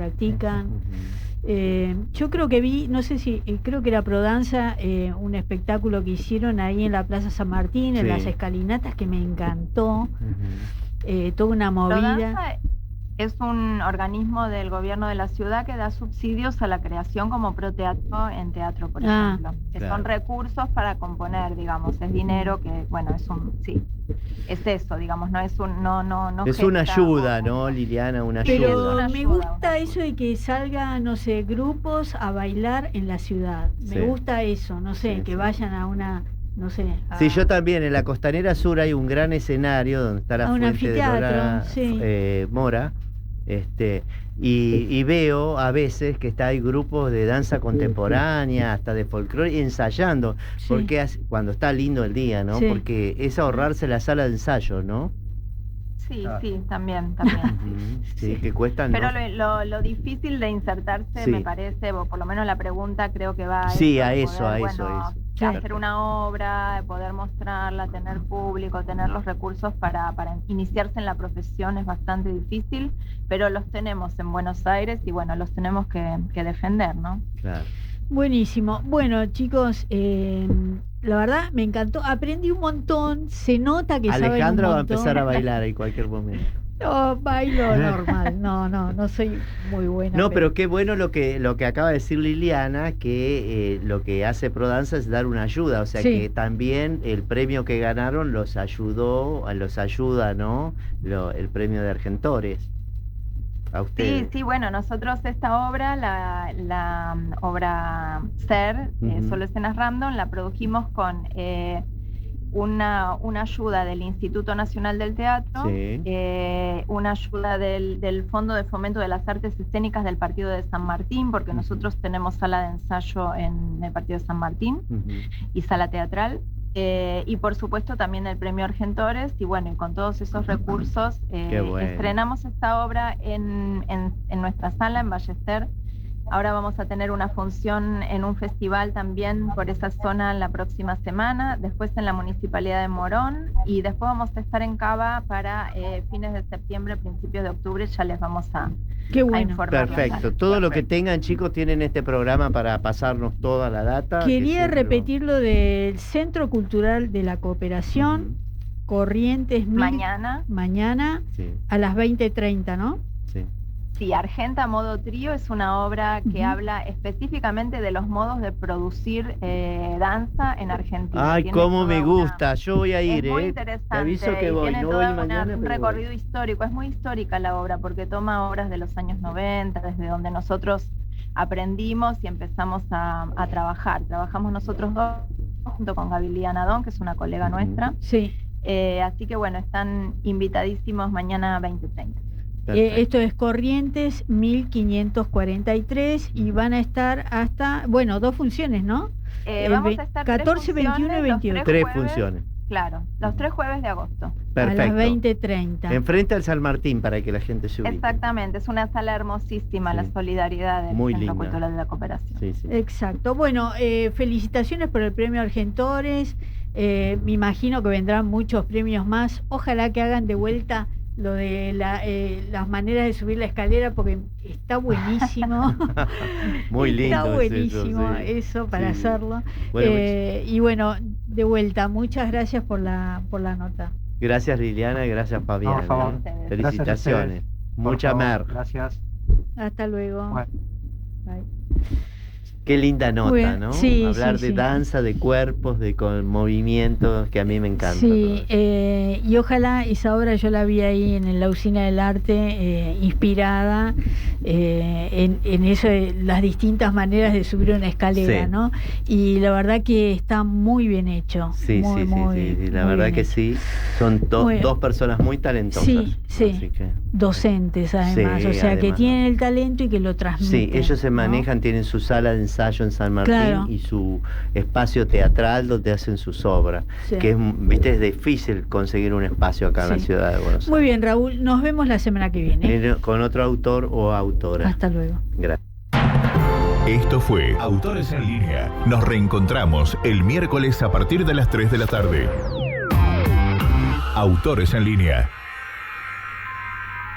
B: Yo creo que vi, no sé si, creo que era Prodanza, un espectáculo que hicieron ahí en la Plaza San Martín, en las escalinatas, que me encantó. Toda una movida.
E: Prodanza es un organismo del gobierno de la ciudad que da subsidios a la creación como proteatro en teatro, por ejemplo. Que son recursos para componer, digamos, es dinero que, bueno, es eso, digamos, no es un, no
C: es una ayuda, ¿no, Liliana? Una ayuda.
B: Pero me gusta eso de que salga, no sé, grupos a bailar en la ciudad. Me gusta eso, no sé, que vayan a una... No sé.
C: Sí, yo también. En la Costanera Sur hay un gran escenario donde está la fuente de Dora Mora. Y veo a veces que hay grupos de danza contemporánea, hasta de folclore, ensayando. Porque cuando está lindo el día, ¿no? Porque es ahorrarse la sala de ensayo, ¿no?
E: Sí, también.
C: Sí, que cuestan.
E: Pero lo difícil de insertarse, me parece, o por lo menos la pregunta creo que va a
C: eso.
E: Hacer una obra, poder mostrarla, tener público, tener los recursos para iniciarse en la profesión es bastante difícil, pero los tenemos en Buenos Aires y bueno, los tenemos que defender, ¿no?
C: Claro.
B: Buenísimo. Bueno, chicos, la verdad me encantó, aprendí un montón, se nota que saben un montón.
C: Alejandra va a empezar a bailar en cualquier momento.
B: No, bailo normal, no soy muy buena.
C: No, pero qué bueno lo que acaba de decir Liliana, que lo que hace Prodanza es dar una ayuda, o sea que también el premio que ganaron los ayuda, ¿no? El premio de Argentores. A ustedes.
E: Sí, bueno, nosotros esta obra, la obra Ser, Solo Escenas Random, la produjimos con una ayuda del Instituto Nacional del Teatro, una ayuda del Fondo de Fomento de las Artes Escénicas del Partido de San Martín, porque nosotros tenemos sala de ensayo en el Partido de San Martín y sala teatral. Y por supuesto también el premio Argentores, y bueno, y con todos esos recursos estrenamos esta obra en nuestra sala en Ballester. Ahora vamos a tener una función en un festival también por esa zona la próxima semana, después en la Municipalidad de Morón, y después vamos a estar en Cava para fines de septiembre, principios de octubre, ya les vamos a informar.
C: Perfecto, todo lo que tengan, chicos, tienen este programa para pasarnos toda la data.
B: Quería repetir lo del Centro Cultural de la Cooperación, Corrientes mañana a las 20:30, ¿no?
E: Sí, Argenta Modo Trío es una obra que habla específicamente de los modos de producir danza en Argentina.
C: Ay, cómo me gusta, yo voy a ir,
E: es muy interesante.
C: Te aviso que voy,
E: tiene
C: no
E: todo
C: voy mañana,
E: un recorrido histórico, es muy histórica la obra porque toma obras de los años 90, desde donde nosotros aprendimos y empezamos a trabajar. Trabajamos nosotros dos junto con Gaby Lianadón, que es una colega nuestra.
B: Sí.
E: Así que bueno, están invitadísimos mañana 20:30.
B: Esto es Corrientes 1543 y van a estar hasta, bueno, 2 funciones, ¿no?
E: Vamos a estar
B: 14, 21 y 22.
C: 3 funciones.
E: Claro, los 3 jueves de agosto.
C: Perfecto.
B: A las 20:30.
C: Enfrente al San Martín, para que la gente se ubique.
E: Exactamente, es una sala hermosísima, la solidaridad del Centro Cultural de la Cooperación.
C: Sí.
B: Exacto. Bueno, felicitaciones por el premio Argentores. Me imagino que vendrán muchos premios más. Ojalá que hagan de vuelta lo de las maneras de subir la escalera, porque está buenísimo.
C: Muy lindo.
B: Está buenísimo eso para hacerlo. Bueno, y bueno, de vuelta, muchas gracias por la nota.
C: Gracias, Liliana, y gracias, Fabián.
D: Por favor.
C: Felicitaciones. Mucha mer.
D: Gracias.
B: Hasta luego.
D: Bueno.
B: Bye.
C: Qué linda nota, ¿no?
B: Sí,
C: hablar de danza, de cuerpos, con movimientos, que a mí me encanta.
B: Sí, y ojalá esa obra yo la vi ahí en la Usina del Arte, inspirada en eso, de las distintas maneras de subir una escalera, ¿no? Y la verdad que está muy bien hecho.
C: Sí, la verdad que sí. Son dos personas muy talentosas.
B: Sí. Docentes además, o sea, que tienen el talento y que lo transmiten.
C: Sí, ellos se manejan, tienen su sala de ensayo en San Martín,
B: claro,
C: y su espacio teatral donde hacen sus obras,
B: sí,
C: que es difícil conseguir un espacio acá en la
B: sí,
C: ciudad de Buenos Aires.
B: Muy bien, Raúl, nos vemos la semana que viene.
C: Con otro autor o autora.
B: Hasta luego.
C: Gracias.
A: Esto fue Autores en Línea. Nos reencontramos el miércoles a partir de las 3 de la tarde. Autores en Línea.